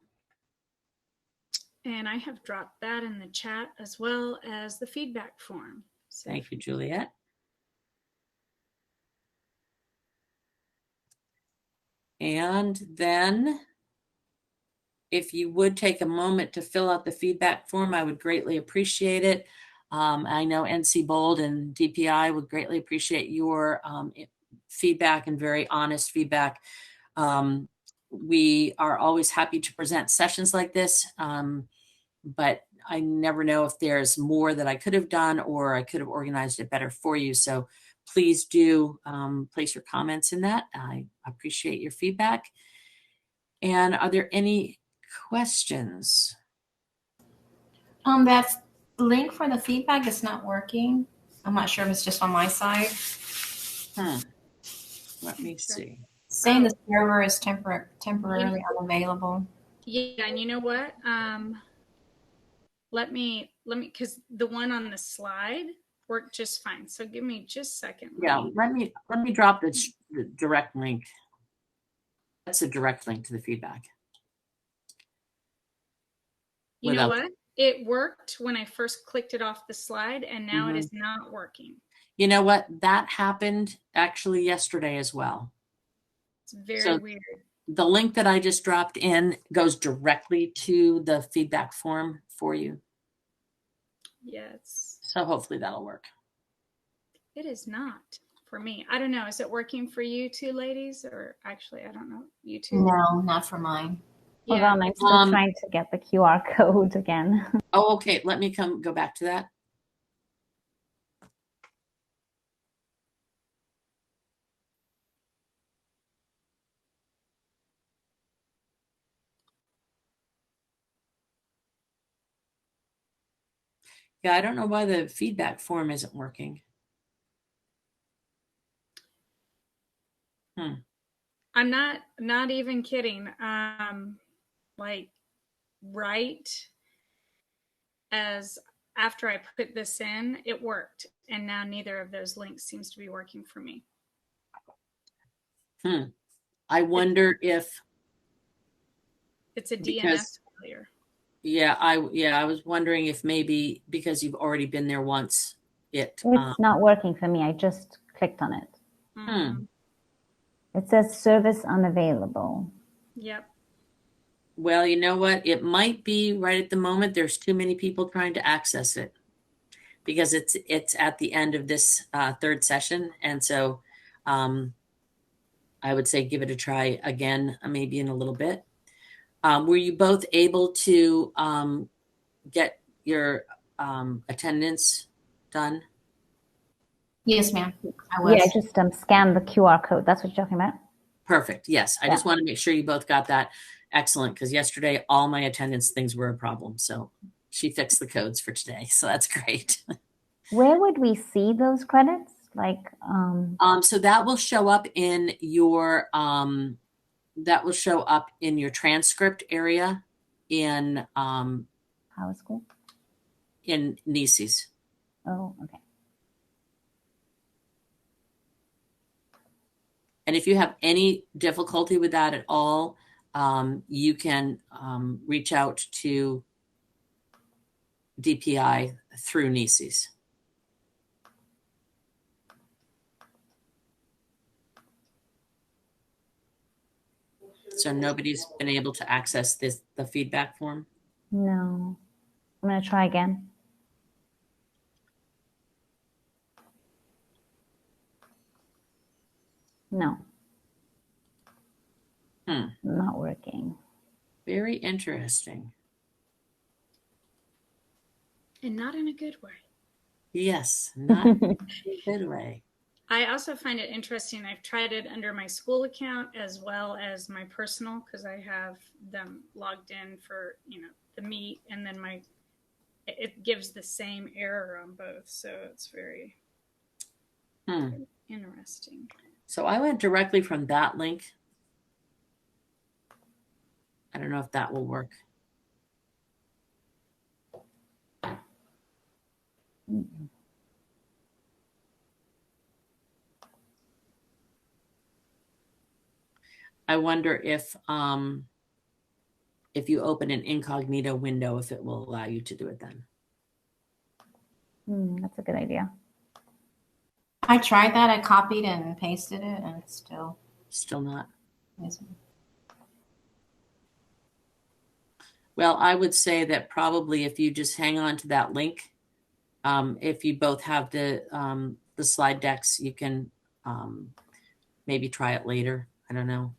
And I have dropped that in the chat as well as the feedback form. So Thank you, Juliet. And then if you would take a moment to fill out the feedback form, I would greatly appreciate it. I know NCBOLD and DPI would greatly appreciate your feedback, and very honest feedback. We are always happy to present sessions like this, but I never know if there's more that I could have done or I could have organized it better for you. So please do place your comments in that. I appreciate your feedback. And are there any questions? That's the link for the feedback is not working. I'm not sure if it's just on my side. Let me see. Saying the server is temporarily unavailable. Yeah, and you know what? Let me, because the one on the slide worked just fine. So give me just a second. Yeah, let me drop the direct link. That's a direct link to the feedback. You know what? It worked when I first clicked it off the slide, and now it is not working. You know what? That happened actually yesterday as well. It's very weird. The link that I just dropped in goes directly to the feedback form for you. Yes. So hopefully that'll work. It is not for me. I don't know. Is it working for you two ladies? Or actually, I don't know. You two? No, not for mine. Hold on, I'm still trying to get the QR code again. Oh, okay. Let me go back to that. Yeah, I don't know why the feedback form isn't working. I'm not even kidding. Like right as after I put this in, it worked. And now neither of those links seems to be working for me. I wonder if It's a DNS Because failure. I was wondering if maybe because you've already been there once, It's not working for me. I just clicked on it. It says service unavailable. Yep. Well, you know what? It might be right at the moment. There's too many people trying to access it because it's at the end of this third session, and so I would say give it a try again, maybe in a little bit. Were you both able to get your attendance done? Yes, ma'am. I was. Yeah, I just scanned the QR code. That's what you're talking about? Perfect. Yes. I just want to make sure you both got that. Excellent. Because yesterday, all my attendance things were a problem. So she fixed the codes for today. So that's great. Where would we see those credits? Like, so that will show up in your, transcript area in, Power School? in Nieces. Oh, okay. And if you have any difficulty with that at all, you can reach out to DPI through Nieces. So nobody's been able to access the feedback form? No. I'm going to try again. No. Not working. Very interesting. And not in a good way. Yes, not in a good way. I also find it interesting. I've tried it under my school account as well as my personal, because I have them logged in for, the Meet, and then it gives the same error on both. So it's very interesting. So I went directly from that link. I don't know if that will work. I wonder if you open an incognito window, if it will allow you to do it then. That's a good idea. I tried that. I copied and pasted it, and it's still not. Yes. Well, I would say that probably if you just hang on to that link, if you both have the slide decks, you can maybe try it later. I don't know.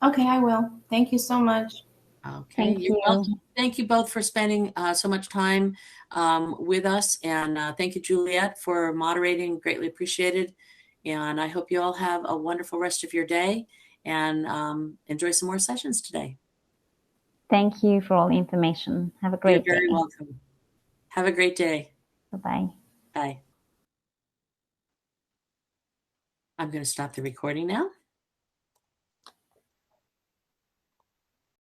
Okay, I will. Thank you so much. Okay, you're welcome. Thank you both for spending so much time with us. And thank you, Juliet, for moderating. Greatly appreciated. And I hope you all have a wonderful rest of your day and enjoy some more sessions today. Thank you for all the information. Have a great day. You're very welcome. Have a great day. Bye-bye. Bye. I'm going to stop the recording now.